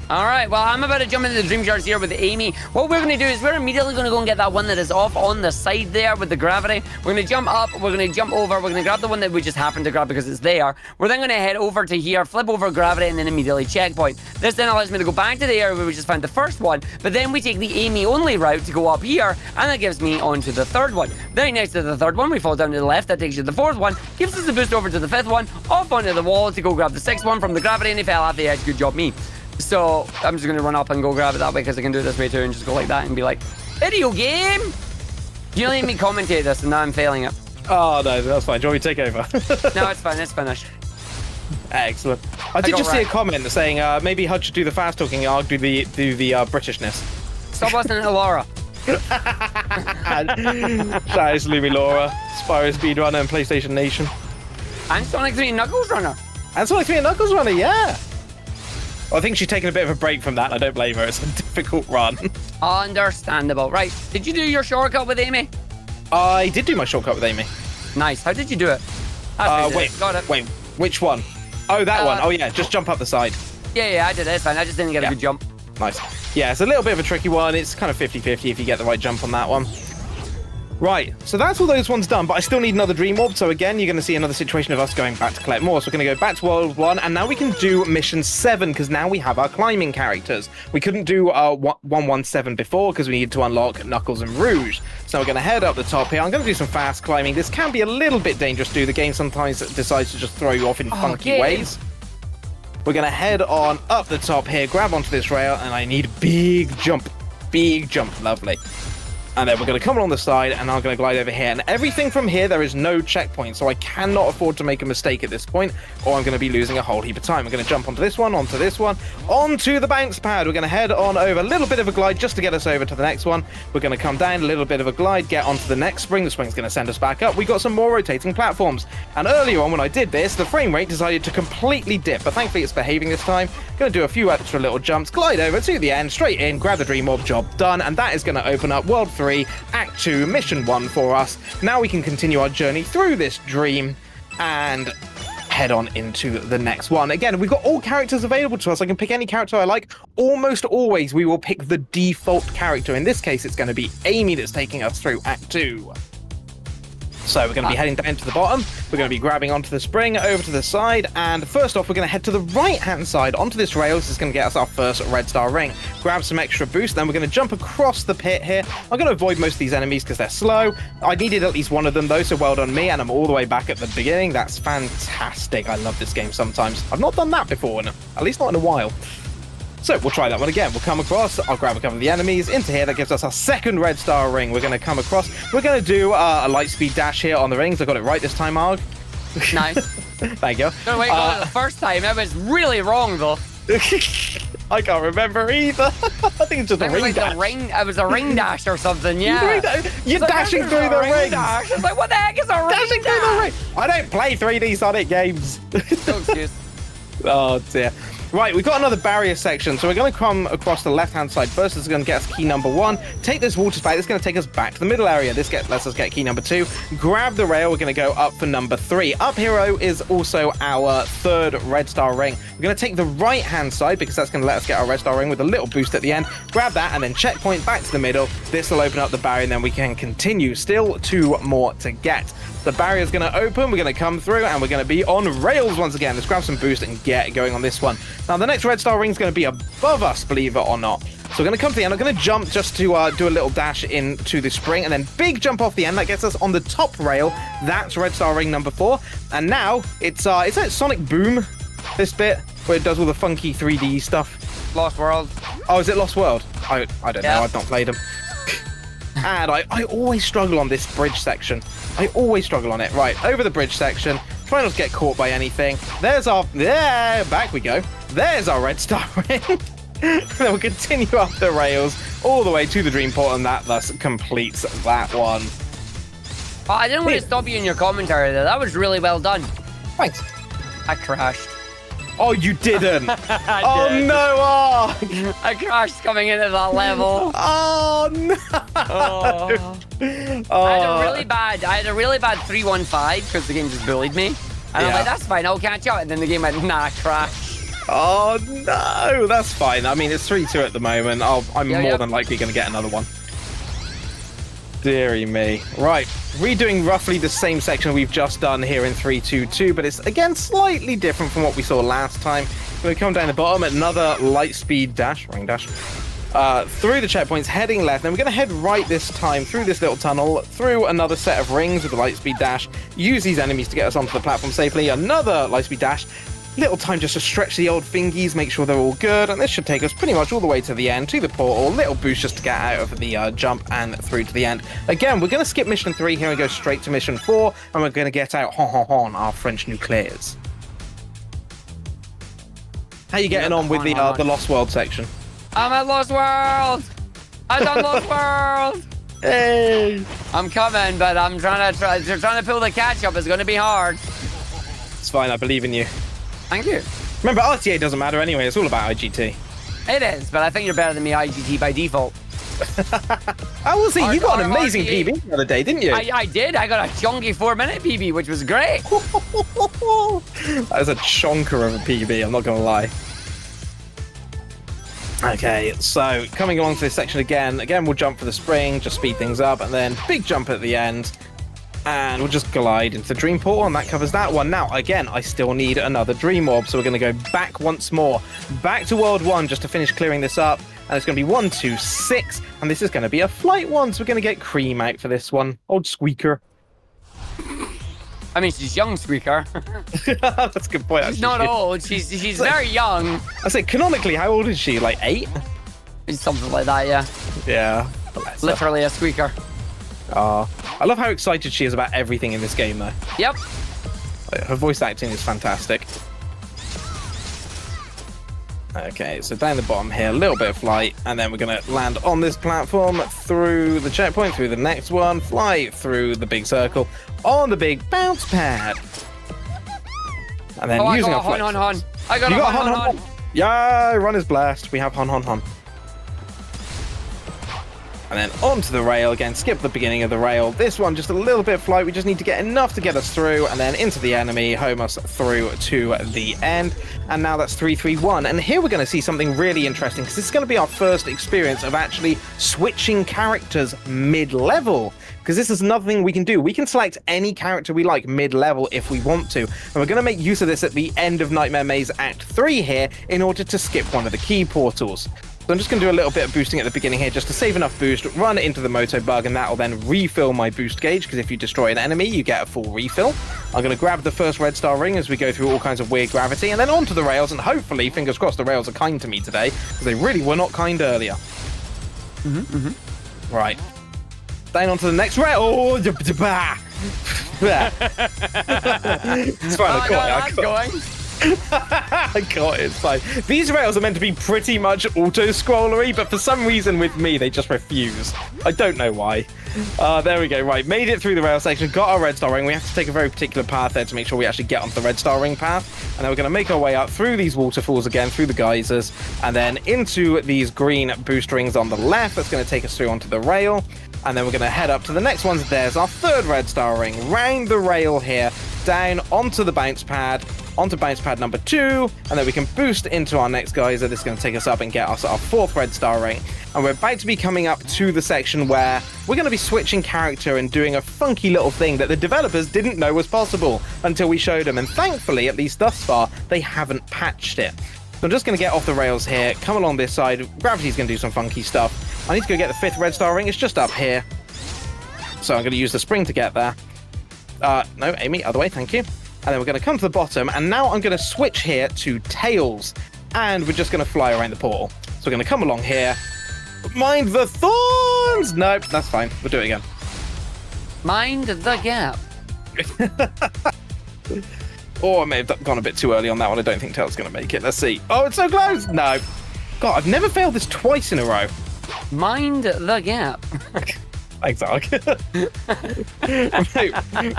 All right, well, I'm about to jump into the dream shards here with Amy. What we're going to do is we're immediately going to go and get that one that is off on the side there with the gravity. We're going to jump up, we're going to jump over, we're going to grab the one that we just happened to grab because it's there. We're then going to head over to here, flip over gravity, and then immediately checkpoint. This then allows me to go back to the area where we just found the first one, but then we take the Amy-only route to go up here, and that gives me onto the third one. Very next to the third one, we fall down to the left, that takes you to the fourth one, gives us a boost over to the fifth one, off onto the wall to go grab the sixth one from the gravity, and he fell off the edge. Good job, me. So I'm just going to run up and go grab it that way because I can do it this way too and just go like that and be like, video game! You let me commentate this and now I'm failing it. Oh, no, that's fine. Do you want me to take over? No, it's fine. It's finished. Excellent. I did just see a comment saying maybe Hud should do the fast talking, Arg do the Britishness. Stop listening to Laura. Shout out to Lumi Laura, Spyro Speedrunner and PlayStation Nation. And Sonic 3 Knuckles Runner. And Sonic 3 and Knuckles Runner, yeah. I think she's taking a bit of a break from that. I don't blame her. It's a difficult run. Understandable. Right. Did you do your shortcut with Amy? I did do my shortcut with Amy. Nice. How did you do it? Wait, which one? Oh, that one. Oh, yeah, just jump up the side. Yeah, I did it. It's fine. I just didn't get a good jump. Nice. Yeah, it's a little bit of a tricky one. It's kind of 50-50 if you get the right jump on that one. Right, so that's all those ones done, but I still need another Dream Orb, so again, you're going to see another situation of us going back to collect more. So we're going to go back to World 1, and now we can do Mission 7, because now we have our climbing characters. We couldn't do 117 before, because we needed to unlock Knuckles and Rouge. So we're going to head up the top here. I'm going to do some fast climbing. This can be a little bit dangerous to do. The game sometimes decides to just throw you off in funky ways. We're going to head on up the top here, grab onto this rail, and I need a big jump. Big jump. Lovely. And then we're going to come along the side, and I'm going to glide over here. And everything from here, there is no checkpoint, so I cannot afford to make a mistake at this point, or I'm going to be losing a whole heap of time. We're going to jump onto this one, onto the bounce pad. We're going to head on over, a little bit of a glide just to get us over to the next one. We're going to come down, a little bit of a glide, get onto the next spring. The spring's going to send us back up. We got some more rotating platforms. And earlier on, when I did this, the frame rate decided to completely dip, but thankfully it's behaving this time. Going to do a few extra little jumps, glide over to the end, straight in, grab the Dream Orb, job done, and that is going to open up World 3, Act 2, Mission 1 for us. Now we can continue our journey through this dream and head on into the next one. Again, we've got all characters available to us. I can pick any character I like. Almost always we will pick the default character. In this case, it's going to be Amy that's taking us through Act 2. So we're going to be heading down to the bottom. We're going to be grabbing onto the spring, over to the side, and first off, we're going to head to the right-hand side onto this rail. This is going to get us our first red star ring. Grab some extra boost, then we're going to jump across the pit here. I'm going to avoid most of these enemies because they're slow. I needed at least one of them, though, so well done me, and I'm all the way back at the beginning. That's fantastic. I love this game sometimes. I've not done that before, at least not in a while. So we'll try that one again. We'll come across, I'll grab a couple of the enemies into here. That gives us our second red star ring. We're going to come across. We're going to do a light speed dash here on the rings. I got it right this time, Arg. Nice. Thank you. No, wait, got it the first time. That was really wrong, though. I can't remember either. I think it's just a ring dash. It was a ring dash or something, yeah. You're dashing through the rings. Dash. It's like, what the heck is a ring dashing dash? Through the ring. I don't play 3D Sonic games. No excuse. Oh, dear. Right, we've got another barrier section, so we're going to come across the left-hand side first. This is going to get us key number 1. Take this water spout. This is going to take us back to the middle area. This lets us get key number 2. Grab the rail. We're going to go up for number 3. Up hero is also our third red star ring. We're going to take the right-hand side because that's going to let us get our red star ring with a little boost at the end. Grab that and then checkpoint back to the middle. This will open up the barrier and then we can continue. Still 2 more to get. The barrier is going to open, we're going to come through, and we're going to be on rails once again. Let's grab some boost and get going on this one. Now, the next red star ring is going to be above us, believe it or not. So we're going to come to the end. I'm going to jump just to do a little dash into the spring, and then big jump off the end. That gets us on the top rail. That's red star ring number 4. And now, it's that Sonic Boom, this bit, where it does all the funky 3D stuff. Lost World. Oh, is it Lost World? I don't know. I've not played them. And I always struggle on this bridge section. I always struggle on it. Right, over the bridge section. Try not to get caught by anything. There's our... Yeah, back we go. There's our red star ring. Then we'll continue up the rails all the way to the dream port, and that thus completes that one. Oh, I didn't want to stop you in your commentary there. That was really well done. Thanks. I crashed. Oh, you didn't. I did. No, I crashed coming into that level. Oh no. Oh. I had a really bad 315 because the game just bullied me. And I'm like, that's fine, I'll catch up. And then the game went, nah, crash. Oh no, that's fine. I mean, it's 3-2 at the moment. I'm more than likely going to get another one. Deary me. Right, redoing roughly the same section we've just done here in 3-2-2, but it's again slightly different from what we saw last time. We're going to come down the bottom, another light speed dash, ring dash, through the checkpoints, heading left. Then we're going to head right this time through this little tunnel, through another set of rings with the light speed dash, use these enemies to get us onto the platform safely, another light speed dash. Little time just to stretch the old fingies, make sure they're all good, and this should take us pretty much all the way to the end, to the portal. Little boost just to get out of the jump and through to the end. Again, we're going to skip mission 3 here and go straight to mission 4, and we're going to get out our French nuclears. How you getting on with the Lost World section? I'm at Lost World! I've done Lost World! Hey! I'm coming, but I'm trying to pull the catch up. It's going to be hard. It's fine, I believe in you. Thank you. Remember, RTA doesn't matter anyway. It's all about IGT. It is, but I think you're better than me IGT by default. I will see. You got an amazing PB the other day, didn't you? I did. I got a chunky 4-minute PB, which was great. That was a chonker of a PB, I'm not going to lie. Okay, so coming along to this section again, we'll jump for the spring, just speed things up, and then big jump at the end. And we'll just glide into the Dream Portal, and that covers that one. Now, again, I still need another Dream Orb, so we're going to go back once more. Back to World 1, just to finish clearing this up. And it's going to be 1, 2, 6. And this is going to be a flight one, so we're going to get Cream out for this one. Old Squeaker. I mean, she's young, Squeaker. That's a good point, actually. She's not old. She's very young. I say, canonically, how old is she? Like 8? Something like that, yeah. Yeah. Literally a Squeaker. I love how excited she is about everything in this game, though. Yep. Her voice acting is fantastic. Okay, so down the bottom here, a little bit of flight, and then we're going to land on this platform, through the checkpoint, through the next one, fly through the big circle, on the big bounce pad. And then using our flex. Hon. I got a hon. Yeah, run is blessed. We have hon. And then onto the rail again, skip the beginning of the rail. This one, just a little bit of flight. We just need to get enough to get us through, and then into the enemy, home us through to the end. And now that's 3-3-1. And here we're going to see something really interesting, because this is going to be our first experience of actually switching characters mid-level. Because this is another thing we can do. We can select any character we like mid-level if we want to. And we're going to make use of this at the end of Nightmare Maze Act 3 here in order to skip one of the key portals. So I'm just going to do a little bit of boosting at the beginning here just to save enough boost, run into the Moto Bug, and that will then refill my boost gauge, because if you destroy an enemy, you get a full refill. I'm going to grab the first red star ring as we go through all kinds of weird gravity, and then onto the rails, and hopefully, fingers crossed, the rails are kind to me today, because they really were not kind earlier. Right. Down onto the next rail. Oh, it's fine, I caught it. I got it, it's fine. These rails are meant to be pretty much auto-scrollery, but for some reason with me, they just refuse. I don't know why. There we go, right. Made it through the rail section, got our red star ring. We have to take a very particular path there to make sure we actually get onto the red star ring path. And then we're going to make our way up through these waterfalls again, through the geysers, and then into these green boost rings on the left. That's going to take us through onto the rail. And then we're going to head up to the next ones. There's our third red star ring. Round the rail here, down onto the bounce pad, onto bounce pad number 2, and then we can boost into our next geyser. This is going to take us up and get us our fourth red star ring. And we're about to be coming up to the section where we're going to be switching character and doing a funky little thing that the developers didn't know was possible until we showed them. And thankfully, at least thus far, they haven't patched it. So I'm just going to get off the rails here, come along this side. Gravity's going to do some funky stuff. I need to go get the fifth red star ring. It's just up here. So I'm going to use the spring to get there. No, Amy, other way, thank you. And then we're going to come to the bottom, and now I'm going to switch here to tails, and we're just going to fly around the portal. So we're going to come along here. Mind the thorns! Nope, that's fine. We'll do it again. Mind the gap. Oh, I may have gone a bit too early on that one. I don't think Tails going to make it. Let's see. Oh, it's so close! No. God, I've never failed this twice in a row. Mind the gap. Thanks, Arg.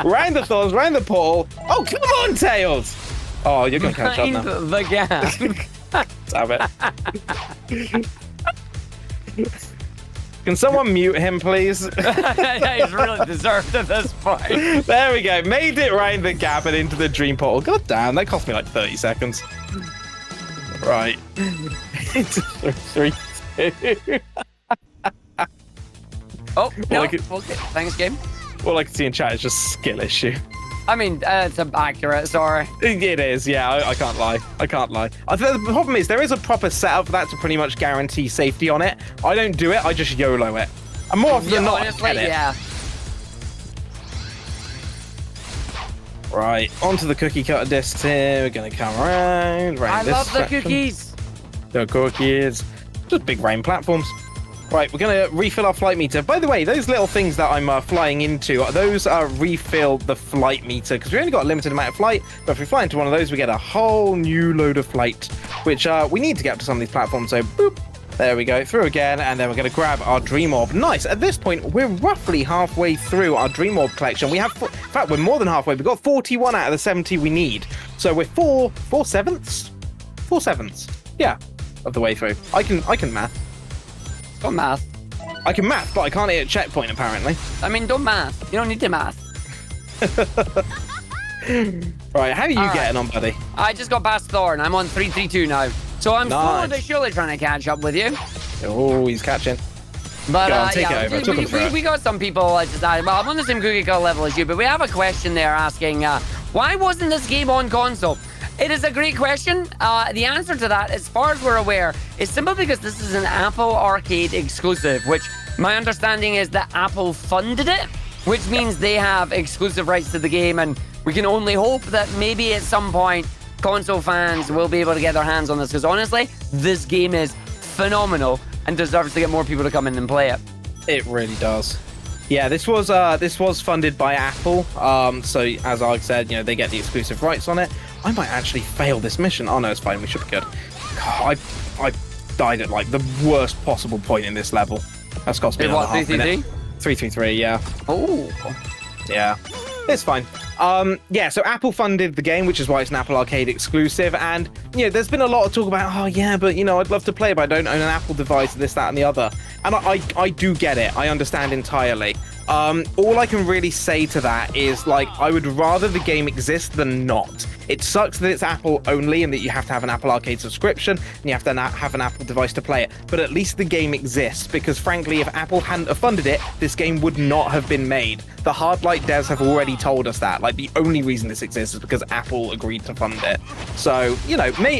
Round the thorns, round the portal. Oh, come on, Tails! Oh, you're going to catch up now. Mind the gap. Damn it. Can someone mute him, please? He's really deserved at this point. There we go. Made it round the gap and into the dream portal. God damn, that cost me like 30 seconds. Right. 3, 2. Oh, no. Okay, thanks, game. All I can see in chat is just skill issue. I mean, it's accurate, sorry. It is, yeah, I can't lie. I can't lie. The problem is, there is a proper setup for that to pretty much guarantee safety on it. I don't do it, I just YOLO it. And more often than not, honestly, I get it. Yeah. Right, onto the cookie cutter discs here. We're going to come around I this love the section. cookies. The cookies. Just big rain platforms. Right, we're going to refill our flight meter. By the way, those little things that I'm flying into, those refill the flight meter, because we only got a limited amount of flight, but if we fly into one of those, we get a whole new load of flight, which we need to get up to some of these platforms, so boop, there we go, through again, and then we're going to grab our Dream Orb. Nice, at this point, we're roughly halfway through our Dream Orb collection. We have, in fact, we're more than halfway. We've got 41 out of the 70 we need, so we're 4/7 4/7. Yeah, of the way through. I can math. Don't math. I can math, but I can't hit a checkpoint apparently. I mean, don't math. You don't need to math. Right, how are you getting on, buddy? I just got past Thorn. I'm on 332 now. So I'm slowly but surely trying to catch up with you. Oh, he's catching. But Go on, take it over. We got some people deciding, well, I'm on the same cookie cutter level as you, but we have a question there asking, why wasn't this game on console? It is a great question. The answer to that, as far as we're aware, is simply because this is an Apple Arcade exclusive, which my understanding is that Apple funded it, which means they have exclusive rights to the game, and we can only hope that maybe at some point console fans will be able to get their hands on this, because honestly, this game is phenomenal and deserves to get more people to come in and play it. It really does. Yeah, this was funded by Apple. So as I said, they get the exclusive rights on it. I might actually fail this mission. Oh no, it's fine. We should be good. God, I died at like the worst possible point in this level. That's cost me another half minute. 333, yeah. Oh. Yeah. It's fine. Yeah, so Apple funded the game, which is why it's an Apple Arcade exclusive. And, there's been a lot of talk about, oh, yeah, but, I'd love to play, but I don't own an Apple device, this, that, and the other. And I do get it. I understand entirely. All I can really say to that is, I would rather the game exist than not. It sucks that it's Apple only and that you have to have an Apple Arcade subscription and you have to have an Apple device to play it. But at least the game exists, because frankly, if Apple hadn't have funded it, this game would not have been made. The Hardlight devs have already told us that. The only reason this exists is because Apple agreed to fund it. So,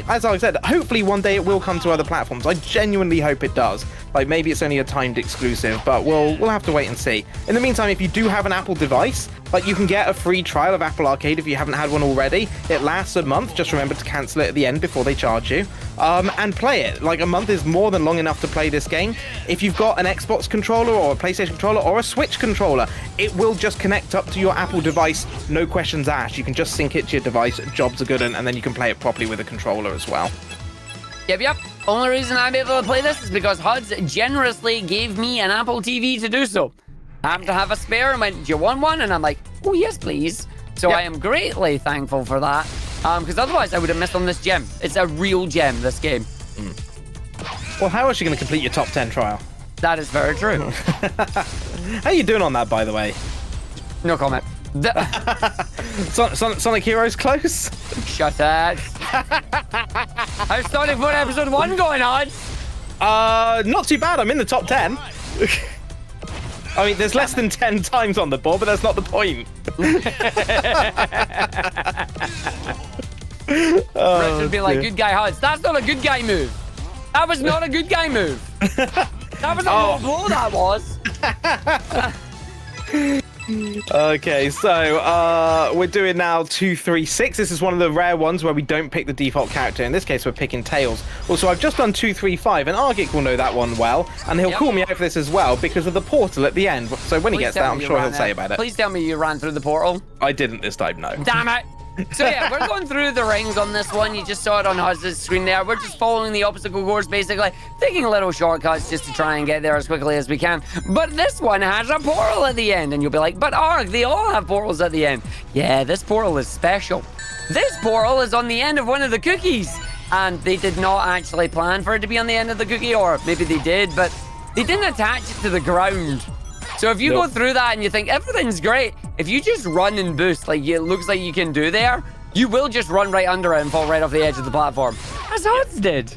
as I said, hopefully one day it will come to other platforms. I genuinely hope it does. Maybe it's only a timed exclusive, but we'll have to wait and see. In the meantime, if you do have an Apple device, you can get a free trial of Apple Arcade if you haven't had one already. It lasts a month. Just remember to cancel it at the end before they charge you. And play it. A month is more than long enough to play this game. If you've got an Xbox controller or a PlayStation controller or a Switch controller, it will just connect up to your Apple device, no questions asked. You can just sync it to your device, jobs are good, and then you can play it properly with a controller as well. Yep. Only reason I'm able to play this is because HUDs generously gave me an Apple TV to do so. I happened to have a spare and went, do you want one? And I'm like, oh, yes, please. So I am greatly thankful for that, because otherwise I would have missed on this gem. It's a real gem, this game. Well, how else are you going to complete your top 10 trial? That is very true. How are you doing on that, by the way? No comment. Sonic Heroes close? Shut up. How's Sonic 4 Episode 1 going on? Not too bad. I'm in the top 10. I mean, there's less than 10 times on the board, but that's not the point. Rich would be like, good guy HUDs. That's not a good guy move. That was not a good guy move. That was a low blow, that was. Okay, so we're doing now 236. This is one of the rare ones where we don't pick the default character. In this case, we're picking Tails. Also, I've just done 235, and Argick will know that one well, and he'll call me out for this as well because of the portal at the end. So when he gets that, I'm sure he'll say about it. Please tell me you ran through the portal. I didn't this time, no. Damn it. So yeah, we're going through the rings on this one. You just saw it on HUD's screen there. We're just following the obstacle course, basically, taking little shortcuts just to try and get there as quickly as we can. But this one has a portal at the end, and you'll be like, but Arg, they all have portals at the end. Yeah, this portal is special. This portal is on the end of one of the cookies, and they did not actually plan for it to be on the end of the cookie, or maybe they did, but they didn't attach it to the ground. So if you go through that and you think everything's great, if you just run and boost like it looks like you can do there, you will just run right under it and fall right off the edge of the platform. As HUDs did.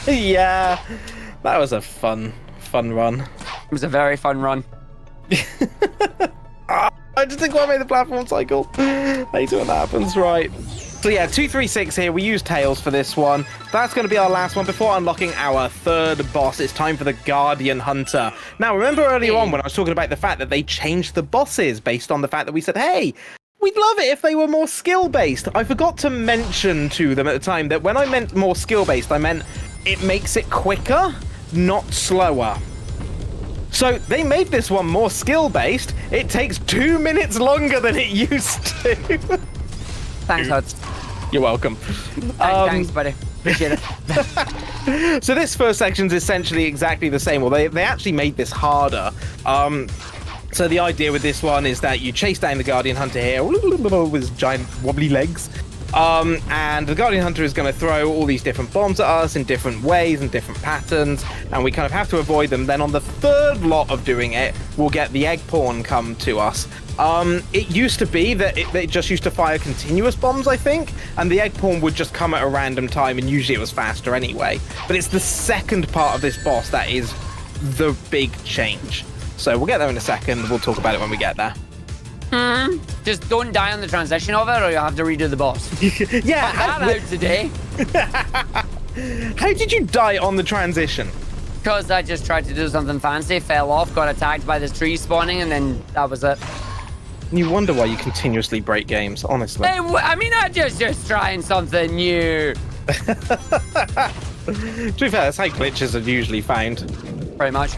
Yeah, that was a fun run. It was a very fun run. I just think I made the platform cycle. Later when that happens, right. So yeah, 236 here. We use Tails for this one. That's going to be our last one before unlocking our third boss. It's time for the Guardian Hunter. Now, remember earlier on when I was talking about the fact that they changed the bosses based on the fact that we said, hey, we'd love it if they were more skill-based. I forgot to mention to them at the time that when I meant more skill-based, I meant it makes it quicker, not slower. So they made this one more skill-based. It takes 2 minutes longer than it used to. Thanks, HUDs. You're welcome. Thanks, buddy. Appreciate it. So this first section is essentially exactly the same. Well, they actually made this harder. So the idea with this one is that you chase down the Guardian Hunter here with his giant wobbly legs. And the Guardian Hunter is going to throw all these different bombs at us in different ways and different patterns, and we kind of have to avoid them. Then on the third lot of doing it, we'll get the egg pawn come to us. It used to be that it just used to fire continuous bombs, I think, and the egg pawn would just come at a random time, and usually it was faster anyway. But it's the second part of this boss that is the big change. So we'll get there in a second. We'll talk about it when we get there. Just don't die on the transition of it, or you'll have to redo the boss. Yeah. Out today. How did you die on the transition? Because I just tried to do something fancy, fell off, got attacked by this tree spawning, and then that was it. You wonder why you continuously break games, honestly. Hey, I mean, I'm just trying something new. To be fair, that's how glitches are usually found. Pretty much.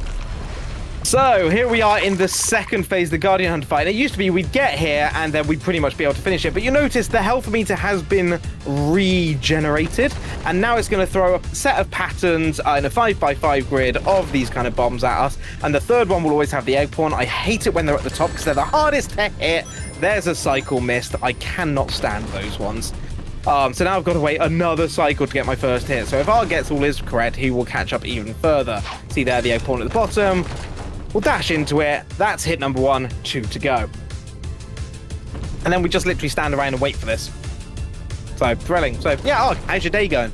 So, here we are in the second phase of the Guardian Hunter fight. It used to be we'd get here and then we'd pretty much be able to finish it. But you notice the health meter has been regenerated. And now it's going to throw a set of patterns in a 5x5 grid of these kind of bombs at us. And the third one will always have the egg pawn. I hate it when they're at the top because they're the hardest to hit. There's a cycle missed. I cannot stand those ones. So now I've got to wait another cycle to get my first hit. So if R gets all his correct, he will catch up even further. See there, the egg pawn at the bottom. We'll dash into it. That's hit number 1, 2 to go. And then we just literally stand around and wait for this. So, thrilling. So, yeah, Arg, how's your day going?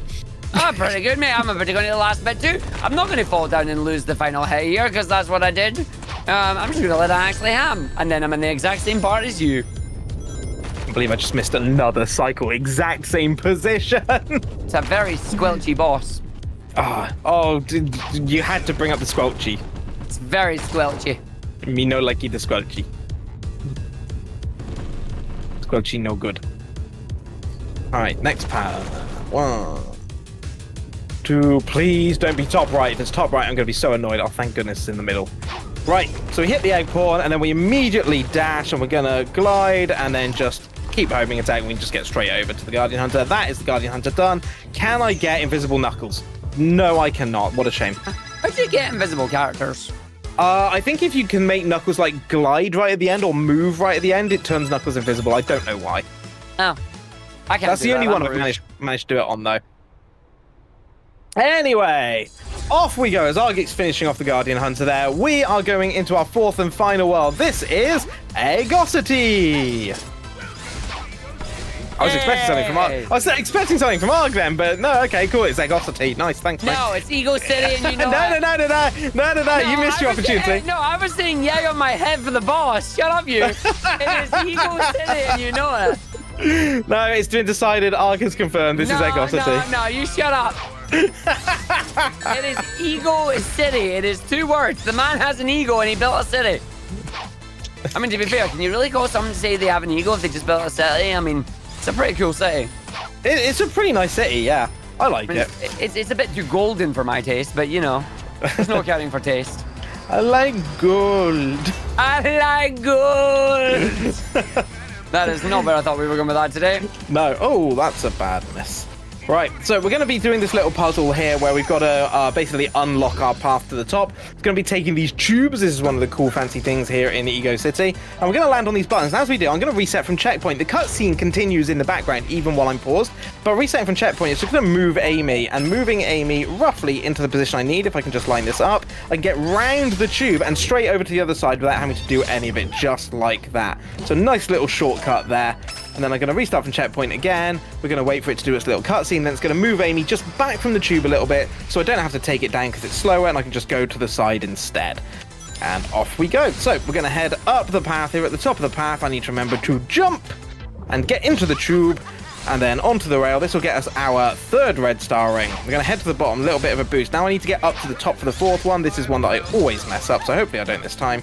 Oh, pretty good, mate. I'm pretty good at the last bit, too. I'm not going to fall down and lose the final hit here, because that's what I did. I'm just going to let it actually happen. And then I'm in the exact same part as you. I can't believe I just missed another cycle. Exact same position. It's a very squelchy boss. You had to bring up the squelchy. It's very squelchy. Me no likey the squelchy. Squelchy no good. Alright, next pattern. 1, 2, please don't be top right. If it's top right, I'm going to be so annoyed. Oh, thank goodness it's in the middle. Right, so we hit the egg pawn, and then we immediately dash, and we're going to glide, and then just keep homing attack, and we can just get straight over to the Guardian Hunter. That is the Guardian Hunter done. Can I get invisible Knuckles? No, I cannot. What a shame. How do you get invisible characters? I think if you can make Knuckles like glide right at the end or move right at the end, it turns Knuckles invisible. I don't know why. Oh, I can't. That's the only one I've managed to do it on, though. Anyway, off we go as Argick's finishing off the Guardian Hunter there. We are going into our fourth and final world. This is Egosity. I was expecting something from Arg. I was expecting something from Arg then, but no, okay, cool. It's Egosity. Nice, thanks, mate. No, it's Ego City, and you know No, you missed your opportunity. No, I was saying yay on my head for the boss. Shut up, you. It is Ego City, and you know it. No, it's been decided. Arg has confirmed this is Egosity. No, you shut up. It is Ego City. It is 2 words. The man has an ego, and he built a city. I mean, to be fair, can you really call someone to say they have an ego if they just built a city? I mean, it's a pretty cool city. It's a pretty nice city, yeah. I like it. It's a bit too golden for my taste, but you know, there's no accounting for taste. I like gold. I like gold. That is not where I thought we were going with that today. No. Oh, that's a bad miss. Right, so we're going to be doing this little puzzle here where we've got to basically unlock our path to the top. It's going to be taking these tubes. This is one of the cool fancy things here in Ego City. And we're going to land on these buttons. And as we do, I'm going to reset from checkpoint. The cutscene continues in the background even while I'm paused. But resetting from checkpoint is just going to move Amy. And moving Amy roughly into the position I need, if I can just line this up, I can get round the tube and straight over to the other side without having to do any of it, just like that. So nice little shortcut there. And then I'm going to restart from checkpoint again. We're going to wait for it to do its little cutscene. Then it's going to move Amy just back from the tube a little bit, so I don't have to take it down because it's slower, and I can just go to the side instead. And off we go. So we're going to head up the path here. At the top of the path, I need to remember to jump and get into the tube, and then onto the rail. This will get us our 3rd red star ring. We're going to head to the bottom, a little bit of a boost. Now I need to get up to the top for the 4th one. This is one that I always mess up, so hopefully I don't this time.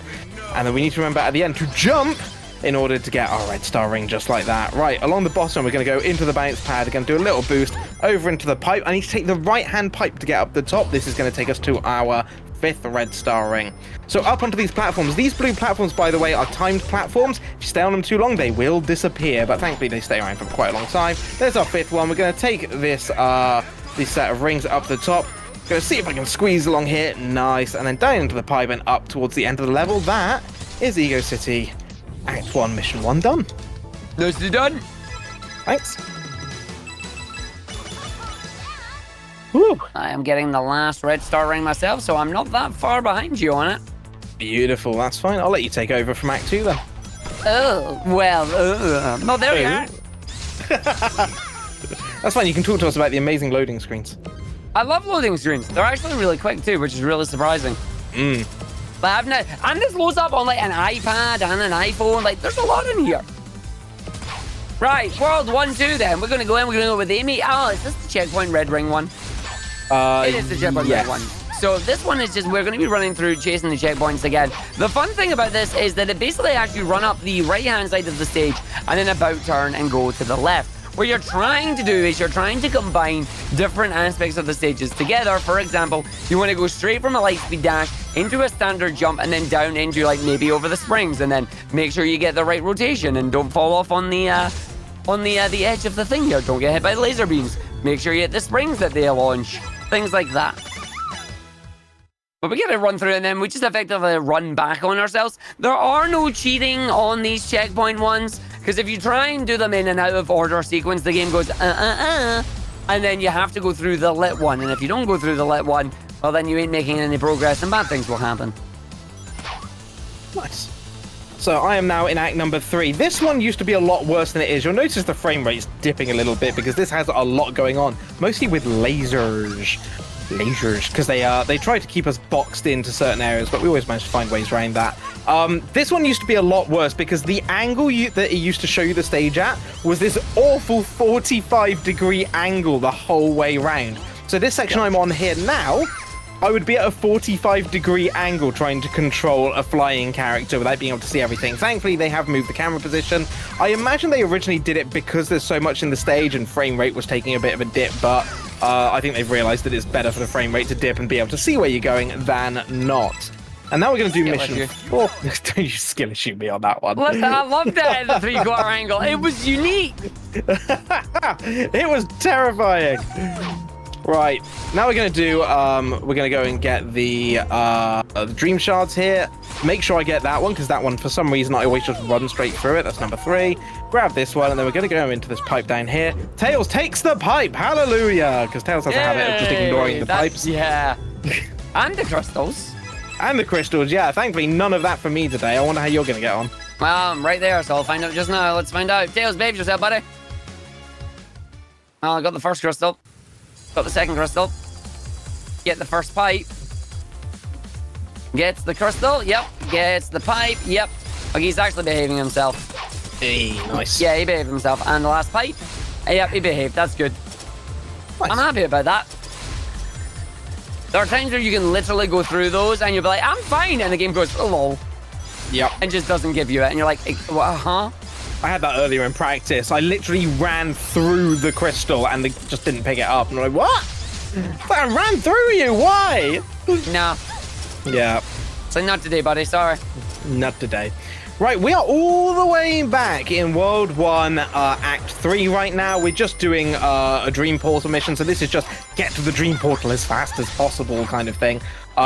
And then we need to remember at the end to jump in order to get our red star ring just like that. Right, along the bottom, we're going to go into the bounce pad. We're going to do a little boost over into the pipe. I need to take the right-hand pipe to get up the top. This is going to take us to our 5th red star ring. So up onto these platforms. These blue platforms, by the way, are timed platforms. If you stay on them too long, they will disappear, but thankfully they stay around for quite a long time. There's our 5th one. We're going to take this set of rings up the top. Going to see if I can squeeze along here. Nice. And then down into the pipe and up towards the end of the level. That is Ego City Act 1, Mission 1 done. Nicely done. Thanks. Woo. I am getting the last red star ring myself, so I'm not that far behind you on it. Beautiful. That's fine. I'll let you take over from Act 2 then. Oh, well, no, there you are. That's fine. You can talk to us about the amazing loading screens. I love loading screens. They're actually really quick too, which is really surprising. But I've not, and this loads up on like an iPad and an iPhone. Like, there's a lot in here. Right, World 1, 2 then. We're going to go in, we're going to go with Amy. Oh, is this the checkpoint red ring one? It is the checkpoint red one. So this one is just, we're going to be running through chasing the checkpoints again. The fun thing about this is that it basically has you run up the right-hand side of the stage and then about turn and go to the left. What you're trying to do is you're trying to combine different aspects of the stages together. For example, you want to go straight from a light speed dash into a standard jump and then down into like maybe over the springs, and then make sure you get the right rotation and don't fall off on the edge of the thing here. Don't get hit by the laser beams. Make sure you hit the springs that they launch. Things like that. But we get to run through and then we just effectively run back on ourselves. There are no cheating on these checkpoint ones, because if you try and do them in and out of order sequence, the game goes, and then you have to go through the lit one. And if you don't go through the lit one, well, then you ain't making any progress and bad things will happen. Nice. So I am now in act number 3. This one used to be a lot worse than it is. You'll notice the frame rate's dipping a little bit because this has a lot going on, mostly with lasers, because they try to keep us boxed into certain areas, but we always manage to find ways around that. This one used to be a lot worse because the angle that it used to show you the stage at was this awful 45-degree angle the whole way round. So this section I'm on here now, I would be at a 45-degree angle trying to control a flying character without being able to see everything. Thankfully, they have moved the camera position. I imagine they originally did it because there's so much in the stage and frame rate was taking a bit of a dip, but I think they've realized that it's better for the frame rate to dip and be able to see where you're going than not. And now we're going to do mission 4. Don't you skill issue me on that one. Listen, I loved that at the 3/4 angle. It was unique. It was terrifying. Right, now we're going to do, we're going to go and get the dream shards here. Make sure I get that one, because that one, for some reason, I always just run straight through it. That's number 3. Grab this one, and then we're going to go into this pipe down here. Tails takes the pipe. Hallelujah. Because Tails has a habit of just ignoring the pipes. Yeah. And the crystals. And the crystals, yeah. Thankfully, none of that for me today. I wonder how you're going to get on. Well, I'm right there, so I'll find out just now. Let's find out. Tails, behave yourself, buddy. Well, I got the first crystal. Got the second crystal. Get the first pipe. Gets the crystal. Yep. Gets the pipe. Yep. Okay, he's actually behaving himself. Hey, nice. Yeah, he behaved himself. And the last pipe. Yep, he behaved. That's good. Nice. I'm happy about that. There are times where you can literally go through those and you'll be like, I'm fine. And the game goes, oh, lol. Yep. And just doesn't give you it. And you're like, what, huh? I had that earlier in practice. I literally ran through the crystal and they just didn't pick it up. And I'm like, what? I ran through you. Why? Nah. Yeah. So not today, buddy. Sorry. Not today. Right, we are all the way back in World 1, Act 3 right now. We're just doing a Dream Portal mission, so this is just get to the Dream Portal as fast as possible kind of thing.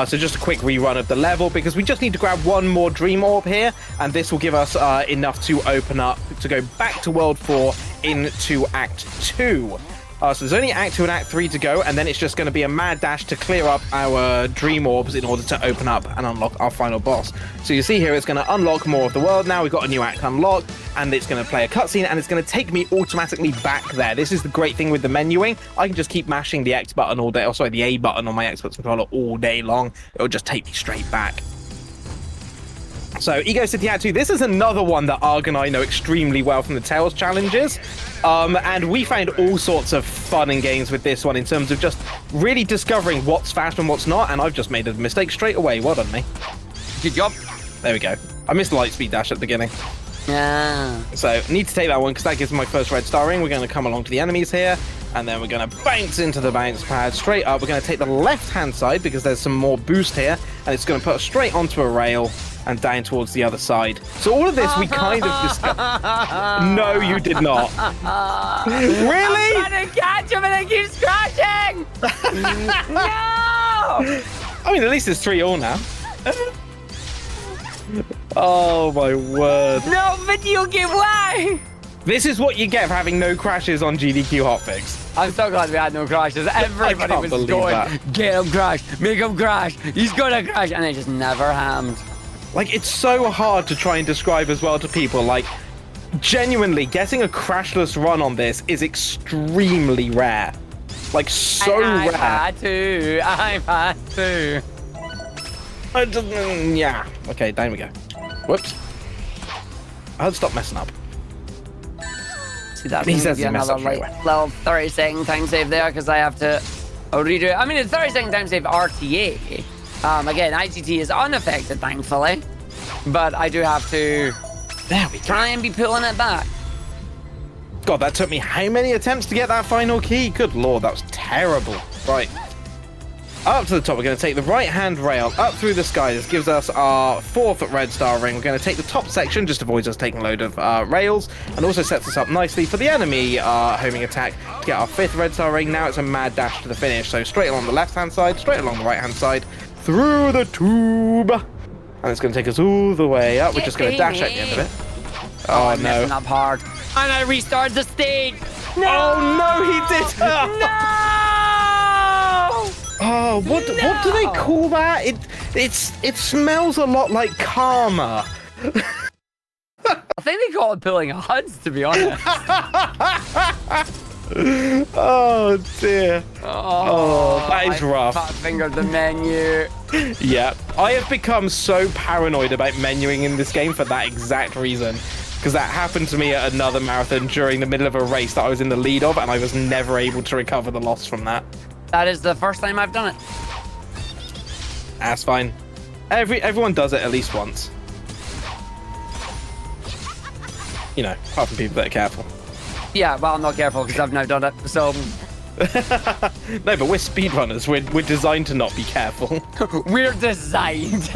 So just a quick rerun of the level, because we just need to grab one more Dream Orb here, and this will give us enough to open up, to go back to World 4 into Act 2. So there's only Act 2 and Act 3 to go, and then it's just going to be a mad dash to clear up our Dream Orbs in order to open up and unlock our final boss. So you see here, it's going to unlock more of the world now. We've got a new act unlocked, and it's going to play a cutscene, and it's going to take me automatically back there. This is the great thing with the menuing. I can just keep mashing the X button all day, or sorry, the A button on my Xbox controller all day long. It'll just take me straight back. So, Ego City Act 2, this is another one that Arg and I know extremely well from the Tails challenges. And we found all sorts of fun and games with this one in terms of just really discovering what's fast and what's not. And I've just made a mistake straight away. Well done, me. Good job. There we go. I missed the light speed dash at the beginning. Yeah. So, need to take that one because that gives me my first red star ring. We're going to come along to the enemies here. And then we're going to bounce into the bounce pad straight up. We're going to take the left-hand side because there's some more boost here. And it's going to put us straight onto a rail and down towards the other side. So all of this we kind of discussed. No, you did not. Really? I'm trying to catch him and it keeps crashing! No! I mean, at least it's 3-3 now. Oh, my word. No, video game, why? This is what you get for having no crashes on GDQ hotfix. I'm so glad we had no crashes. Everybody was going, get him crash, make him crash. He's gonna crash, and they just never hammed. Like, it's so hard to try and describe as well to people. Like, genuinely, getting a crashless run on this is extremely rare. Like, so rare. I've had to. Yeah. Okay, down we go. Whoops. I'll stop messing up. See, that's He says he another messed up straight away. little 30-second time save there because I have to redo it. I mean, it's 30-second time save RTA. Again, IGT is unaffected, thankfully, but I do have to try and be pulling it back. God, that took me how many attempts to get that final key? Good lord, that was terrible. Right. Up to the top, we're going to take the right-hand rail up through the sky. This gives us our 4th red star ring. We're going to take the top section, just avoids us taking a load of rails, and also sets us up nicely for the enemy homing attack to get our 5th red star ring. Now it's a mad dash to the finish. So straight along the left-hand side, straight along the right-hand side, through the tube. And it's going to take us all the way up. We're just going to dash at the end of it. Oh, I'm no. messing up hard. And I restart the stage. No! Oh, no, he did. No! Oh, what do they call that? It smells a lot like karma. I think they call it pulling HUDs, to be honest. Oh dear. Oh, that is rough. I fingered the menu. Yeah, I have become so paranoid about menuing in this game for that exact reason. Because that happened to me at another marathon during the middle of a race that I was in the lead of, and I was never able to recover the loss from that. That is the first time I've done it. That's fine. Everyone does it at least once. You know, apart from people that are careful. Yeah, well, I'm not careful because I've now done it, so... No, but we're speedrunners. We're designed to not be careful. We're designed.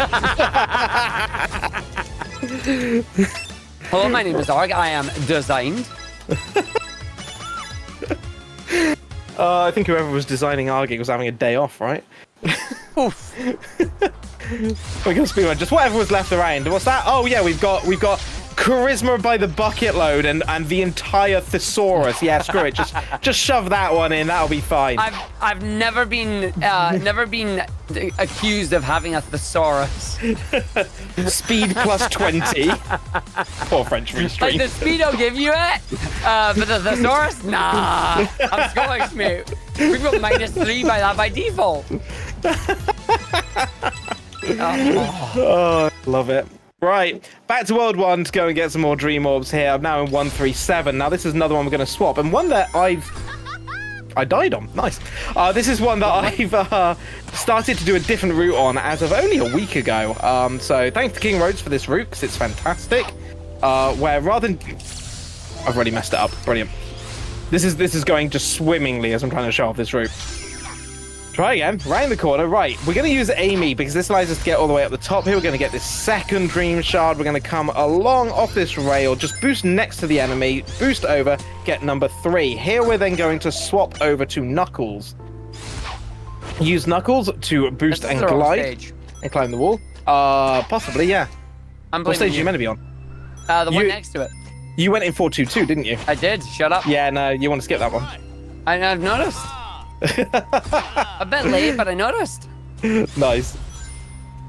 Hello, my name is Arg. I am designed. I think whoever was designing Argick was having a day off, right? Oof. We're gonna speedrun just whatever was left around. What's that? Oh yeah, we've got charisma by the bucket load and the entire thesaurus. Yeah, screw it. Just shove that one in. That'll be fine. I've never been accused of having a thesaurus. Speed plus 20. Poor French restream. Like the speed I'll give you it, but the thesaurus, nah. I'm Scottish, mate. We've got -3 by that by default. Oh, love it. Right, back to World 1 to go and get some more Dream Orbs here. I'm now in 137. Now, this is another one we're going to swap, and one that I died on. Nice. This is one that I've started to do a different route on as of only a week ago. So thanks to King Roads for this route, because it's fantastic. Where rather than... I've already messed it up. Brilliant. This is going just swimmingly as I'm trying to show off this route. Try again, round the corner. Right, we're going to use Amy because this allows us to get all the way up the top here. We're going to get this second Dream Shard. We're going to come along off this rail, just boost next to the enemy, boost over, get number 3. Here we're then going to swap over to Knuckles. Use Knuckles to boost and glide and climb the wall. Possibly, yeah. What stage are you meant to be on? The one next to it. You went in 422, didn't you? I did. Shut up. Yeah, no, you want to skip that one. I've noticed. A bit late, but I noticed. Nice.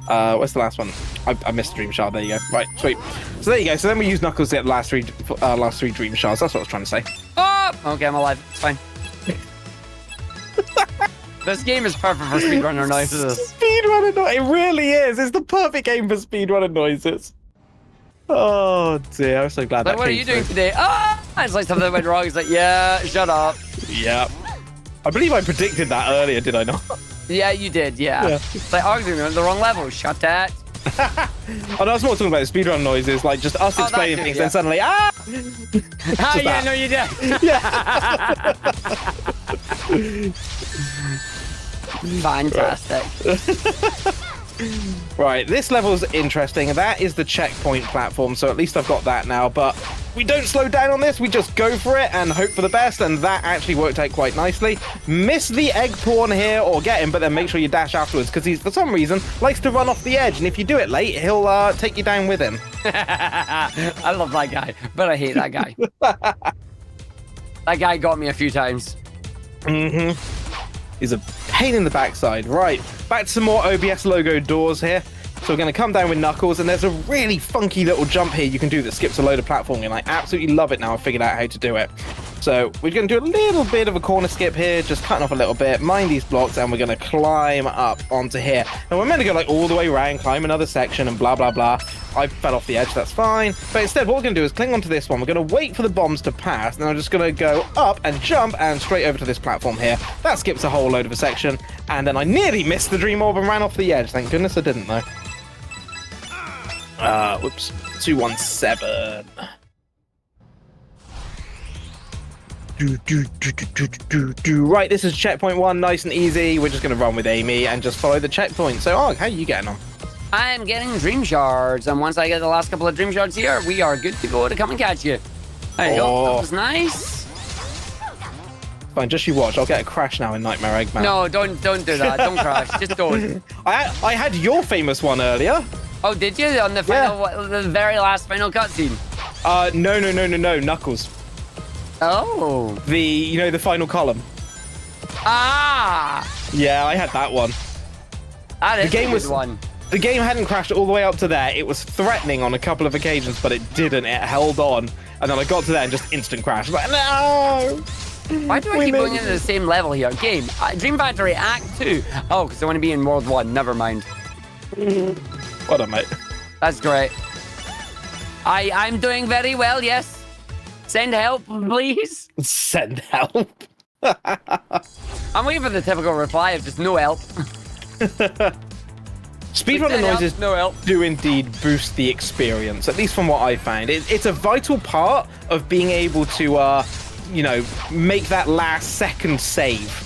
What's the last one? I missed Dream Shard. There you go. Right, sweet. So there you go. So then we use Knuckles to get the last three Dream Shards. That's what I was trying to say. Oh! Okay, I'm alive. It's fine. This game is perfect for speedrunner noises. Speedrunner noises. It really is. It's the perfect game for speedrunner noises. Oh dear, I'm so glad that what are you doing today? Ah! It's like something went wrong. It's like, yeah, shut up. Yeah. I believe I predicted that earlier, did I not? Yeah, you did, yeah. It's like, arguing on the wrong level. Shut that. Oh, no, I was more talking about the speedrun noises, like just us explaining things, and suddenly, ah! Ah, yeah, no, you did. Yeah. Fantastic. Right, this level's interesting. That is the checkpoint platform, so at least I've got that now. But we don't slow down on this. We just go for it and hope for the best, and that actually worked out quite nicely. Miss the egg pawn here, or get him, but then make sure you dash afterwards, because he, for some reason, likes to run off the edge, and if you do it late, he'll take you down with him. I love that guy, but I hate that guy. That guy got me a few times. He's a pain in the backside. Right, back to some more OBS logo doors here. So we're going to come down with Knuckles, and there's a really funky little jump here you can do that skips a load of platforming, and I absolutely love it now. I've figured out how to do it. So we're going to do a little bit of a corner skip here, just cutting off a little bit, mind these blocks, and we're going to climb up onto here. Now we're meant to go like all the way around, climb another section, and blah, blah, blah. I fell off the edge, that's fine. But instead, what we're going to do is cling onto this one. We're going to wait for the bombs to pass, and then I'm just going to go up and jump and straight over to this platform here. That skips a whole load of a section, and then I nearly missed the Dream Orb and ran off the edge. Thank goodness I didn't, though. Whoops. 217. Right, this is checkpoint 1, nice and easy. We're just going to run with Amy and just follow the checkpoint. So, how are you getting on? I'm getting dream shards, and once I get the last couple of dream shards here, we are good to go to come and catch you. There you go. That was nice. Fine, just you watch. I'll get a crash now in Nightmare Eggman. No, don't do that. Don't crash. Just don't. I had your famous one earlier. Oh, did you? On the final, the very last final cutscene? No, Knuckles. Oh. The final column. Ah. Yeah, I had that one. That is the game a good one. The game hadn't crashed all the way up to there. It was threatening on a couple of occasions, but it didn't. It held on. And then I got to there and just instant crash. I was like, no! Why do I keep going into the same level here? Game. Dream Factory Act 2. Oh, because I want to be in World 1. Never mind. Well done, mate. That's great. I'm doing very well, yes. Send help, please. Send help. I'm waiting for the typical reply of just no help. Speedrunner noises do indeed boost the experience, at least from what I found. It's a vital part of being able to, make that last second save.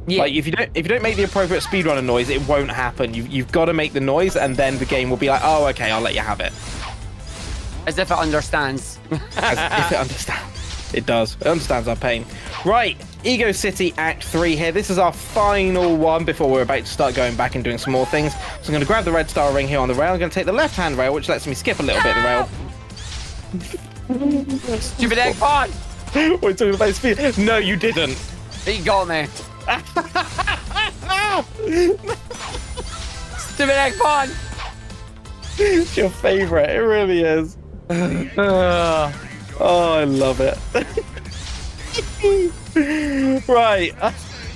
Yeah. Like if you don't make the appropriate speedrunner noise, it won't happen. You've got to make the noise, and then the game will be like, oh, okay, I'll let you have it. As if it understands. As if it understands. It does. It understands our pain. Right, Ego City Act 3 here. This is our final one before we're about to start going back and doing some more things. So I'm going to grab the red star ring here on the rail. I'm going to take the left-hand rail, which lets me skip a little bit of the rail. Stupid egg pawn! We're talking about speed. No, you didn't. He got me. Stupid egg pawn! It's your favorite. It really is. Oh, I love it. Right.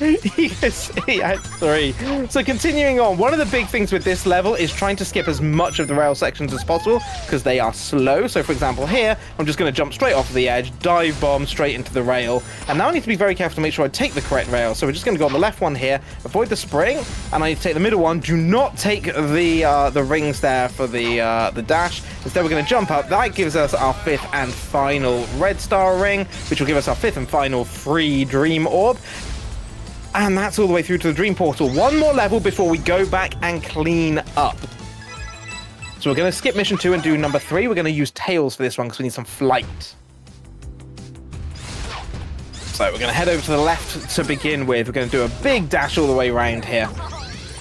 Ego City Act 3. So continuing on, one of the big things with this level is trying to skip as much of the rail sections as possible because they are slow. So for example here, I'm just going to jump straight off the edge, dive bomb straight into the rail. And now I need to be very careful to make sure I take the correct rail. So we're just going to go on the left one here, avoid the spring, and I need to take the middle one. Do not take the rings there for the dash. Instead we're going to jump up. That gives us our 5th and final red star ring, which will give us our 5th and final free dream orb. And that's all the way through to the dream portal. One more level before we go back and clean up. So we're going to skip mission 2 and do number 3. We're going to use tails for this one because we need some flight. So we're going to head over to the left to begin with. We're going to do a big dash all the way around here.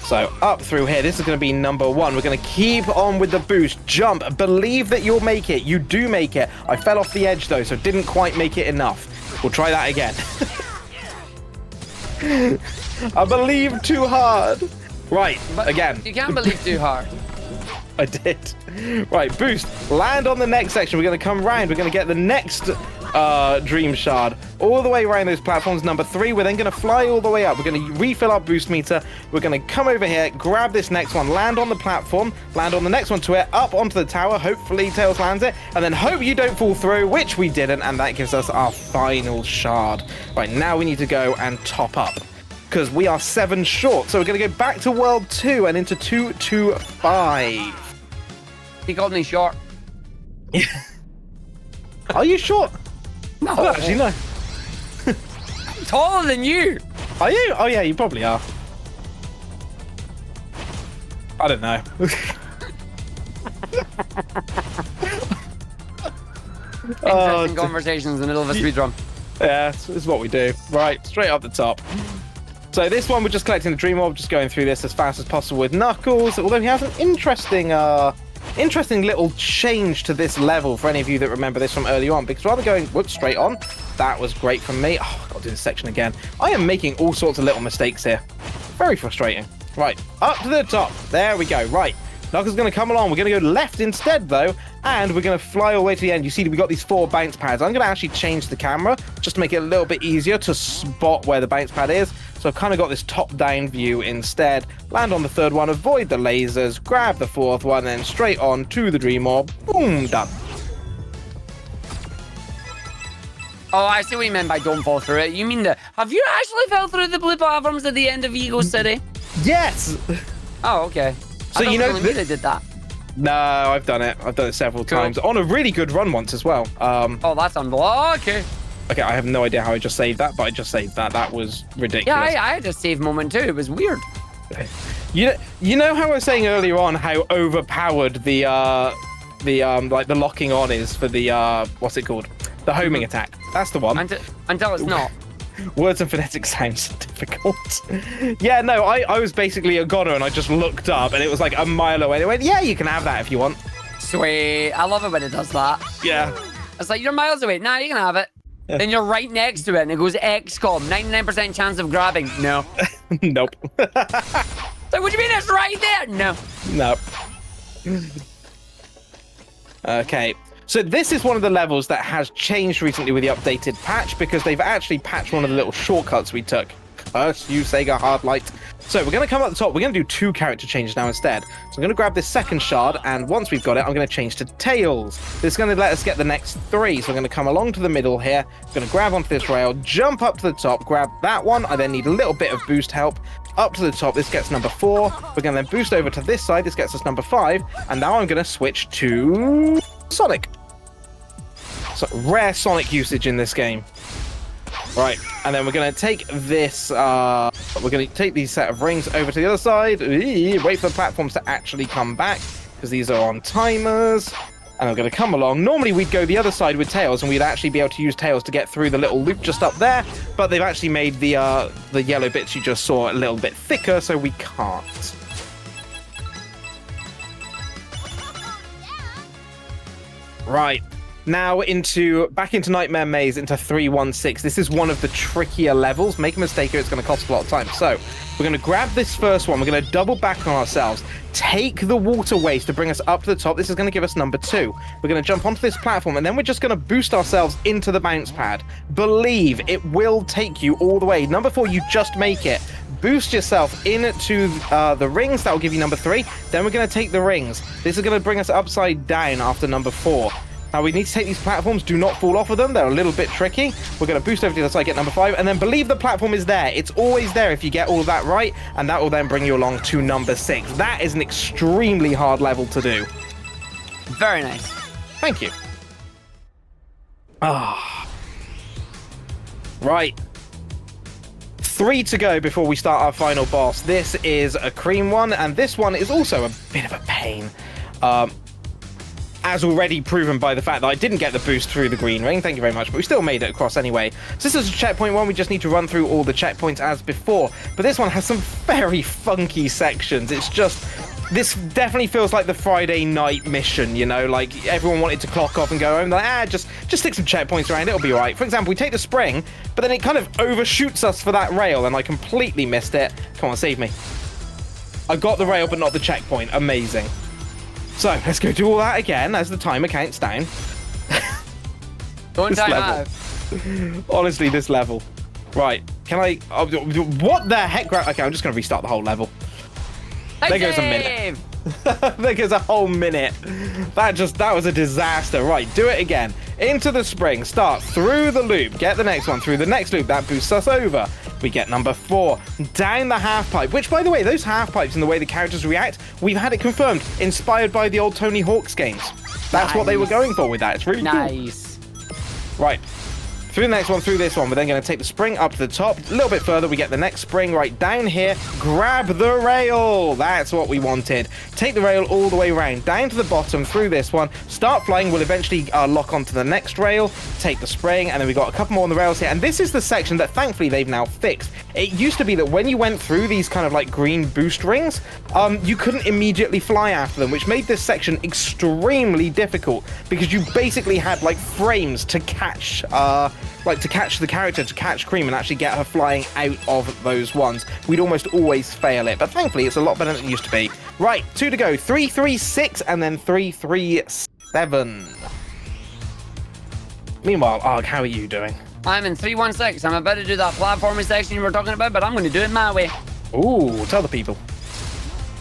So up through here. This is going to be number 1. We're going to keep on with the boost. Jump. Believe that you'll make it. You do make it. I fell off the edge though, so didn't quite make it enough. We'll try that again. I believe too hard. Right, but again. You can't believe too hard. I did. Right, boost. Land on the next section. We're going to come round. We're going to get the next dream shard all the way around those platforms. Number 3. We're then going to fly all the way up. We're going to refill our boost meter. We're going to come over here, grab this next one, land on the platform, land on the next one to it, up onto the tower. Hopefully Tails lands it, and then hope you don't fall through, which we didn't, and that gives us our final shard. Right, now we need to go and top up because we are 7 short. So we're going to go back to World 2 and into 225. He called me short. Are you short? No. Oh, actually, no. I'm taller than you. Are you? Oh, yeah, you probably are. I don't know. Interesting conversations in the middle of a speedrun. Yeah, this is what we do. Right, straight up the top. So this one, we're just collecting the Dream Orb, just going through this as fast as possible with Knuckles, although he has an interesting little change to this level for any of you that remember this from early on, because rather going, whoops, straight on, that was great from me. Oh, I've got to do this section again. I am making all sorts of little mistakes here. Very frustrating. Right, up to the top. There we go. Right. Knuckles is going to come along. We're going to go left instead, though, and we're going to fly all the way to the end. You see, we got these 4 bounce pads. I'm going to actually change the camera just to make it a little bit easier to spot where the bounce pad is. So I've kind of got this top-down view instead. Land on the 3rd one, avoid the lasers, grab the 4th one, then straight on to the Dream Orb. Boom, done. Oh, I see what you meant by don't fall through it. You mean have you actually fell through the blue platforms at the end of Eagle City? Yes! Oh, okay. So you know they did that. No, I've done it. I've done it several times on a really good run once as well. Oh, that's unbelievable. Okay. Okay, I have no idea how I just saved that, but I just saved that. That was ridiculous. Yeah, I had a save moment too. It was weird. You know how I was saying earlier on how overpowered the locking on is for the what's it called? The homing attack. That's the one. Until it's not. Words and phonetics sounds difficult. Yeah, no, I was basically a goner and I just looked up and it was like a mile away. They went, yeah, you can have that if you want. Sweet. I love it when it does that. Yeah. It's like, you're miles away. Nah, you can have it. Yeah. Then you're right next to it and it goes XCOM. 99% chance of grabbing. No. Nope. So what do you mean it's right there? No. Nope. Okay. So this is one of the levels that has changed recently with the updated patch because they've actually patched one of the little shortcuts we took. Curse you, Sega Hardlight. So we're going to come up the top. We're going to do 2 character changes now instead. So I'm going to grab this 2nd shard, and once we've got it, I'm going to change to Tails. This is going to let us get the next 3. So we're going to come along to the middle here. I'm going to grab onto this rail, jump up to the top, grab that one. I then need a little bit of boost help. Up to the top, this gets number 4. We're going to then boost over to this side. This gets us number 5. And now I'm going to switch to Sonic. So rare Sonic usage in this game. Right, and then we're going to take this, we're going to take these set of rings over to the other side. Wait for the platforms to actually come back, because these are on timers. And I'm going to come along. Normally we'd go the other side with Tails, and we'd actually be able to use Tails to get through the little loop just up there. But they've actually made the yellow bits you just saw a little bit thicker, so we can't. Right. Now back into Nightmare Maze, into 316. This is one of the trickier levels. Make a mistake here, it's going to cost a lot of time. So we're going to grab this first one. We're going to double back on ourselves. Take the waterways to bring us up to the top. This is going to give us number 2. We're going to jump onto this platform, and then we're just going to boost ourselves into the bounce pad. Believe it will take you all the way. Number 4, you just make it. Boost yourself into the rings. That will give you number 3. Then we're going to take the rings. This is going to bring us upside down after number 4. Now, we need to take these platforms. Do not fall off of them. They're a little bit tricky. We're going to boost over to the other side, get number 5, and then believe the platform is there. It's always there if you get all of that right, and that will then bring you along to number 6. That is an extremely hard level to do. Very nice. Thank you. Ah. Right. 3 to go before we start our final boss. This is a cream one, and this one is also a bit of a pain. As already proven by the fact that I didn't get the boost through the green ring. Thank you very much, but we still made it across anyway. So this is a checkpoint one. We just need to run through all the checkpoints as before. But this one has some very funky sections. It's just... This definitely feels like the Friday night mission, you know? Like, everyone wanted to clock off and go home. Like, just stick some checkpoints around. It'll be all right. For example, we take the spring, but then it kind of overshoots us for that rail, and I completely missed it. Come on, save me. I got the rail, but not the checkpoint. Amazing. So, let's go do all that again as the timer counts down. Don't time out. Honestly, this level. Right, can I... what the heck? Okay, I'm just going to restart the whole level. There goes a minute. There goes a whole minute. That was a disaster. Right, do it again. Into the spring, start through the loop, get the next one through the next loop. That boosts us over. We get number 4. Down the half pipe, which, by the way, those half pipes and the way the characters react, we've had it confirmed, inspired by the old Tony Hawk's games. That's what they were going for with that. It's really cool. Nice. Right. through the next one, through this one. We're then going to take the spring up to the top. A little bit further, we get the next spring right down here. Grab the rail. That's what we wanted. Take the rail all the way around, down to the bottom, through this one. Start flying. We'll eventually lock onto the next rail. Take the spring, and then we've got a couple more on the rails here. And this is the section that thankfully they've now fixed. It used to be that when you went through these kind of like green boost rings, you couldn't immediately fly after them, which made this section extremely difficult because you basically had like frames to catch the character, to catch Cream and actually get her flying out of those ones. We'd almost always fail it, but thankfully it's a lot better than it used to be. Right, 2 to go, 3, 3, 6, and then 3, 3, 7. Meanwhile, Arg, how are you doing? I'm in 316. I'm about to do that platforming section you were talking about, but I'm going to do it my way. Ooh, tell the people.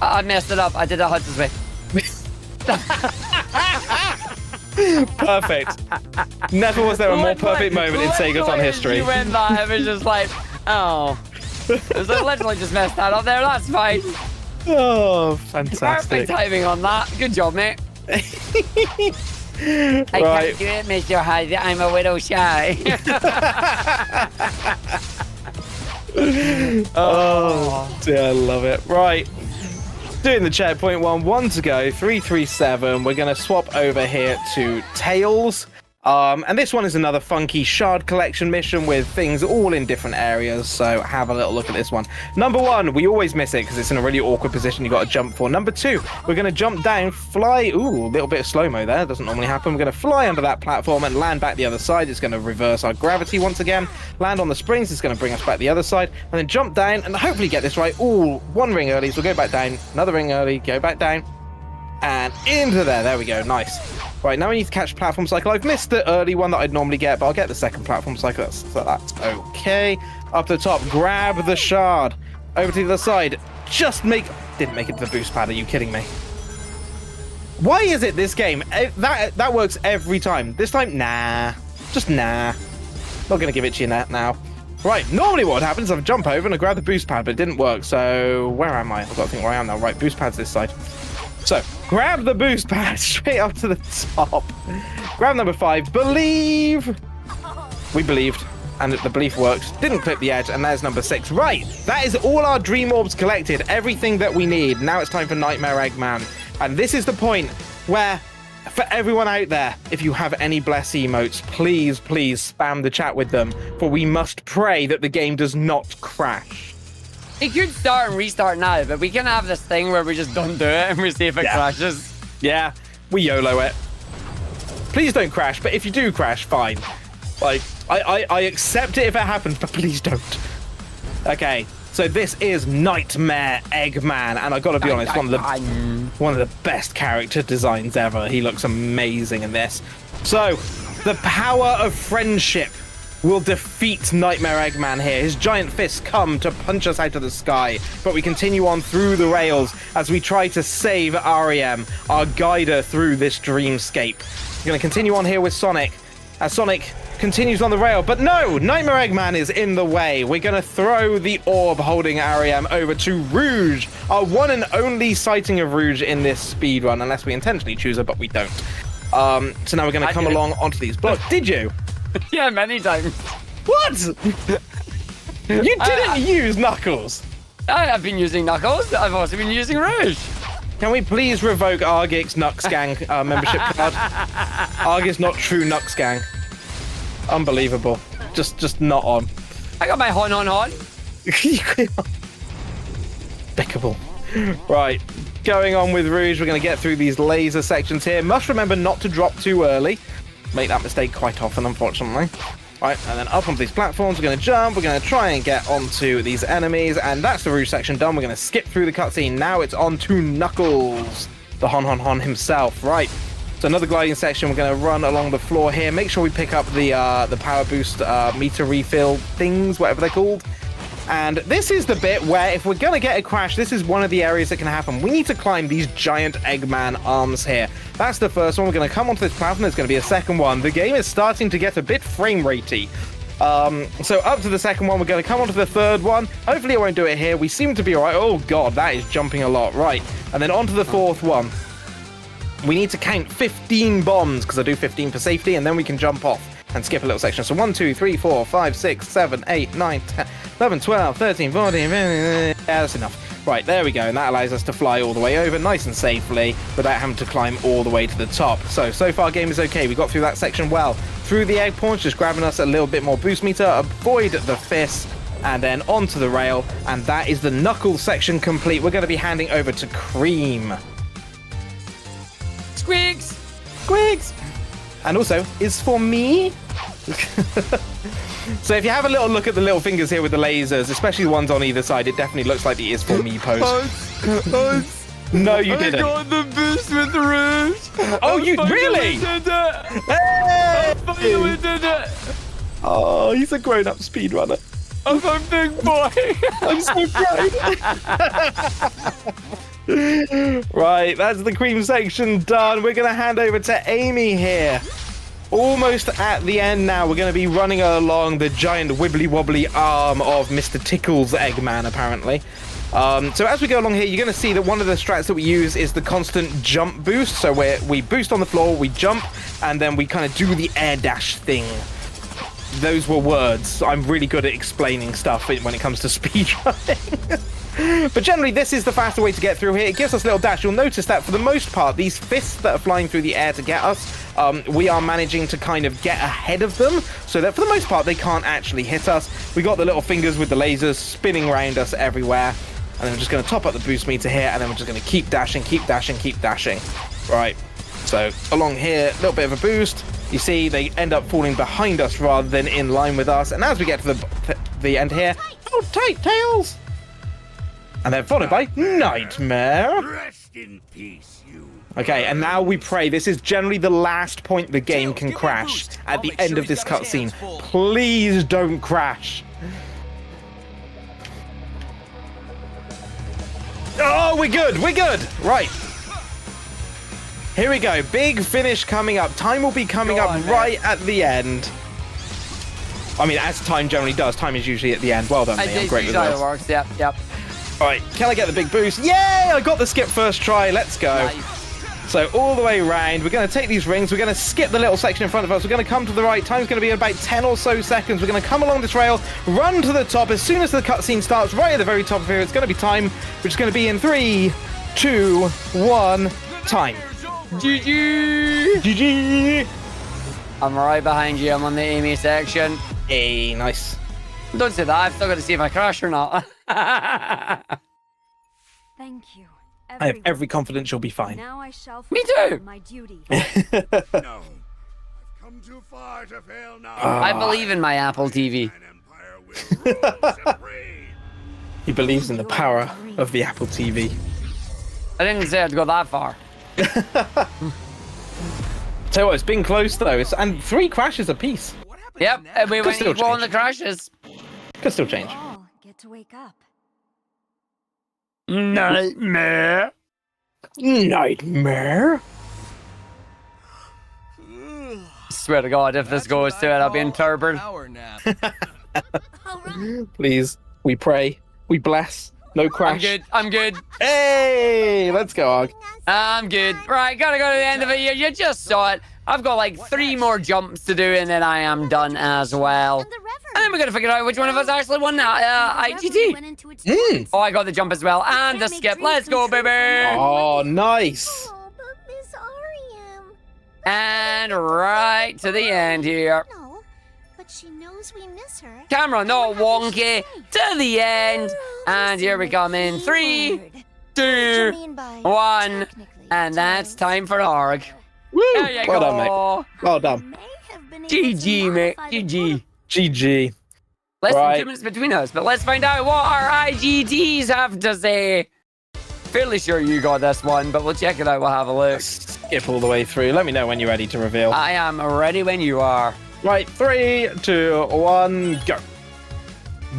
I messed it up. I did it Hudson's way. Perfect. Never was there a more perfect moment in SEGAthon history. You went that, it was just like, oh. It was literally just messed that up there. That's fine. Oh, fantastic. Perfect timing on that. Good job, mate. I can't do it, Mr. Hyde. I'm a little shy. Oh, dear, I love it. Right. Doing the checkpoint one to go, 3, 3, 7. We're going to swap over here to Tails. And this one is another funky shard collection mission with things all in different areas, so have a little look at this one. Number 1, we always miss it because it's in a really awkward position you've got to jump for. Number 2, we're going to jump down, fly, ooh, a little bit of slow-mo there, doesn't normally happen. We're going to fly under that platform and land back the other side. It's going to reverse our gravity once again, land on the springs, it's going to bring us back the other side, and then jump down and hopefully get this right. Ooh, 1 ring early, so we'll go back down, another ring early, go back down, and into there we go, nice. Right, now we need to catch platform cycle. I've missed the early one that I'd normally get, but I'll get the second platform cycle, so that's okay. Up to the top, grab the shard. Over to the other side, didn't make it to the boost pad, are you kidding me? Why is it this game, that works every time. This time, nah, just nah. Not gonna give it to you now. Right, normally what happens is I jump over and I grab the boost pad, but it didn't work, so where am I? I've got to think where I am now. Right, boost pad's this side. So, grab the boost pad straight up to the top. Grab number 5, believe. We believed, and the belief works. Didn't clip the edge, and there's number 6. Right, that is all our dream orbs collected, everything that we need. Now it's time for Nightmare Eggman. And this is the point where, for everyone out there, if you have any bless emotes, please spam the chat with them, for we must pray that the game does not crash. It could start and restart now, but we can have this thing where we just don't do it and we see if it crashes. Yeah, we YOLO it. Please don't crash, but if you do crash, fine. Like, I accept it if it happens, but please don't. Okay, so this is Nightmare Eggman, and I gotta be honest, one of the best character designs ever. He looks amazing in this. So, the power of friendship will defeat Nightmare Eggman here. His giant fists come to punch us out of the sky, but we continue on through the rails as we try to save REM, our guider through this dreamscape. We're going to continue on here with Sonic, as Sonic continues on the rail, but no! Nightmare Eggman is in the way. We're going to throw the orb holding REM over to Rouge, our one and only sighting of Rouge in this speedrun, unless we intentionally choose her, but we don't. So now we're going to come along onto these blocks. Did you? Yeah, many times. What? You didn't use Knuckles. I have been using Knuckles. I've also been using Rouge. Can we please revoke Argick's Nux Gang membership card? Arg is not true Nux Gang. Unbelievable. Just not on. I got my hon. Despicable. Right. Going on with Rouge, we're going to get through these laser sections here. Must remember not to drop too early. Make that mistake quite often, unfortunately. Right, and then up onto these platforms, we're going to jump, we're going to try and get onto these enemies, and that's the Rouge section done. We're going to skip through the cutscene. Now it's on to Knuckles, the Hon himself. Right, so another gliding section. We're going to run along the floor here. Make sure we pick up the power boost meter refill things, whatever they're called. And this is the bit where if we're going to get a crash, this is one of the areas that can happen. We need to climb these giant Eggman arms here. That's the first one. We're going to come onto this platform. There's going to be a second one. The game is starting to get a bit frame ratey. So up to the second one, we're going to come onto the third one. Hopefully I won't do it here. We seem to be all right. Oh, God, that is jumping a lot. Right. And then onto the fourth one. We need to count 15 bombs, because I do 15 for safety, and then we can jump off. and skip a little section. So 1, 2, 3, 4, 5, 6, 7, 8, 9, 10, 11, 12, 13, 14, yeah, that's enough. Right, there we go, and that allows us to fly all the way over nice and safely without having to climb all the way to the top. So far game is okay. We got through that section well. Through the egg paunch, just grabbing us a little bit more boost meter, avoid the fist, and then onto the rail, and that is the knuckle section complete. We're going to be handing over to Cream. Squeaks! Squeaks! And also, is for me. So if you have a little look at the little fingers here with the lasers, especially the ones on either side, it definitely looks like the is for me pose. No, you didn't. I got the boost with the rouge. Oh, you really? Did it. Hey! I finally did it. Oh, he's a grown-up speedrunner. I'm a big boy. I'm so proud. Right, that's the Cream section done. We're going to hand over to Amy here. Almost at the end now. We're going to be running along the giant wibbly-wobbly arm of Mr. Tickles Eggman, apparently. So as we go along here, you're going to see that one of the strats that we use is the constant jump boost. So we boost on the floor, we jump, and then we kind of do the air dash thing. Those were words. I'm really good at explaining stuff when it comes to speedrunning. But generally, this is the faster way to get through here. It gives us a little dash. You'll notice that for the most part, these fists that are flying through the air to get us, we are managing to kind of get ahead of them, so that for the most part, they can't actually hit us. We got the little fingers with the lasers spinning around us everywhere. And then we're just going to top up the boost meter here, and then we're just going to keep dashing, keep dashing, keep dashing. Right. So along here, a little bit of a boost. You see, they end up falling behind us rather than in line with us. And as we get to the end here, oh, tight tails! And then followed by Nightmare. Rest in peace, you. Okay, and now we pray. This is generally the last point the game can crash at the end of this cutscene. Please don't crash. Oh, we're good. We're good. Right. Here we go. Big finish coming up. Time will be coming up right at the end. I mean, as time generally does, time is usually at the end. Well done, me. I'm great with this. Works. Yep, yep. All right, can I get the big boost? Yay! I got the skip first try. Let's go. Nice. So all the way around, we're going to take these rings. We're going to skip the little section in front of us. We're going to come to the right. Time's going to be about 10 or so seconds. We're going to come along this rail, run to the top. As soon as the cutscene starts, right at the very top of here, it's going to be time, which is going to be in 3, 2, 1, time. GG! GG! I'm right behind you. I'm on the Amy section. Hey, nice. Don't say that. I've still got to see if I crash or not. Thank you. I have every confidence you'll be fine. Now I shall Me too. my duty. No. I've come too far to fail now. I believe in my Apple TV. An empire will rule supreme. He believes in the power of the Apple TV. I didn't say I'd go that far. Tell you what, it's been close though. And 3 crashes apiece. Yep, and we went still equal on change. the crashes. Could still change. All get to wake up. Nightmare. Nightmare? Swear to God, if this goes to it, I'll be in turban. All right. Please, we pray, we bless. No crash. I'm good. I'm good. Hey, let's go, Arg. I'm good. Right, gotta go to the end of it. You just saw it. I've got like 3 more jumps to do, and then I am done as well. And then we're gonna figure out which one of us actually won now. IGT. Oh, I got the jump as well, and the skip. Let's go, baby. Oh, nice. Oh, but Miss Ariam. And right to the end here. No, but she knows we miss her. Camera not wonky. To the end. And here we come in 3, 2, 1. And that's time for Arg. Woo! There you Well go. done, mate. Well done. GG, mate. GG. GG. Less Right. than 2 minutes between us, but let's find out what our IGTs have to say. Fairly sure you got this one, but we'll check it out. We'll have a look. Skip all the way through. Let me know when you're ready to reveal. I am ready when you are. Right, 3, 2, 1, go.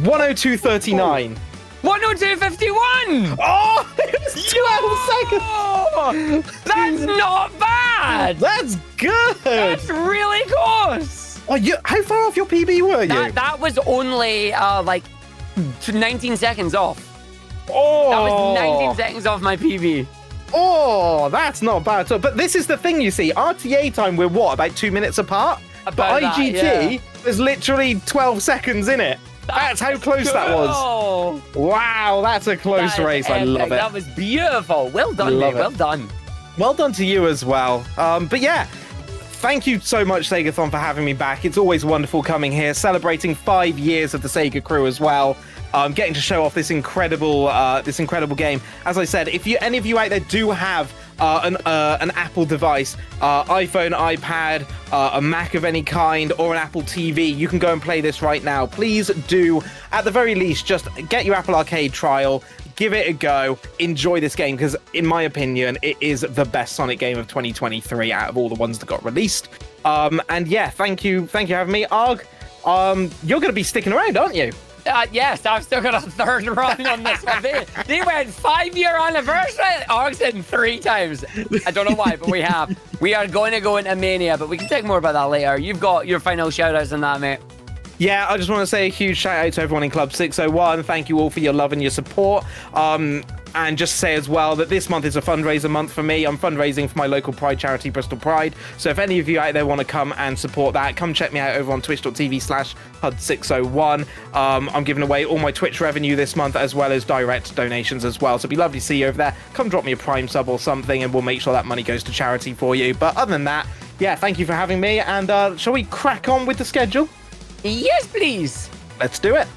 102.39. 102.51! Oh, it was 12 seconds. That's not bad! That's good. That's really close! Oh, how far off your PB were you? That was only like 19 seconds off. Oh, That was 19 seconds off my PB. Oh, that's not bad at all. But this is the thing, you see. RTA time, we're what, about 2 minutes apart? About that, IGT, there's literally 12 seconds in it. That's how close that was. Wow, that's a close race. I love it. That was beautiful. Well done, mate. Well done. Well done to you as well. But yeah, thank you so much, SEGAthon, for having me back. It's always wonderful coming here, celebrating 5 years of the Sega Crew as well. Getting to show off this incredible game. As I said, if any of you out there do have an Apple device, iPhone, iPad, a Mac of any kind, or an Apple TV, you can go and play this right now. Please do, at the very least, just get your Apple Arcade trial, give it a go, enjoy this game, because in my opinion, it is the best Sonic game of 2023 out of all the ones that got released. And yeah, thank you for having me. Arg, you're going to be sticking around, aren't you? Yes, I've still got a third run on this one. They went 5-year anniversary. Arg's in 3 times. I don't know why, but we have. We are going to go into Mania, but we can talk more about that later. You've got your final shout-outs on that, mate. Yeah, I just want to say a huge shout out to everyone in Club 601. Thank you all for your love and your support. And just say as well that this month is a fundraiser month for me. I'm fundraising for my local Pride charity, Bristol Pride. So if any of you out there want to come and support that, come check me out over on twitch.tv/HUD601. I'm giving away all my Twitch revenue this month, as well as direct donations as well. So it'd be lovely to see you over there. Come drop me a Prime sub or something, and we'll make sure that money goes to charity for you. But other than that, yeah, thank you for having me. And shall we crack on with the schedule? Yes, please. Let's do it.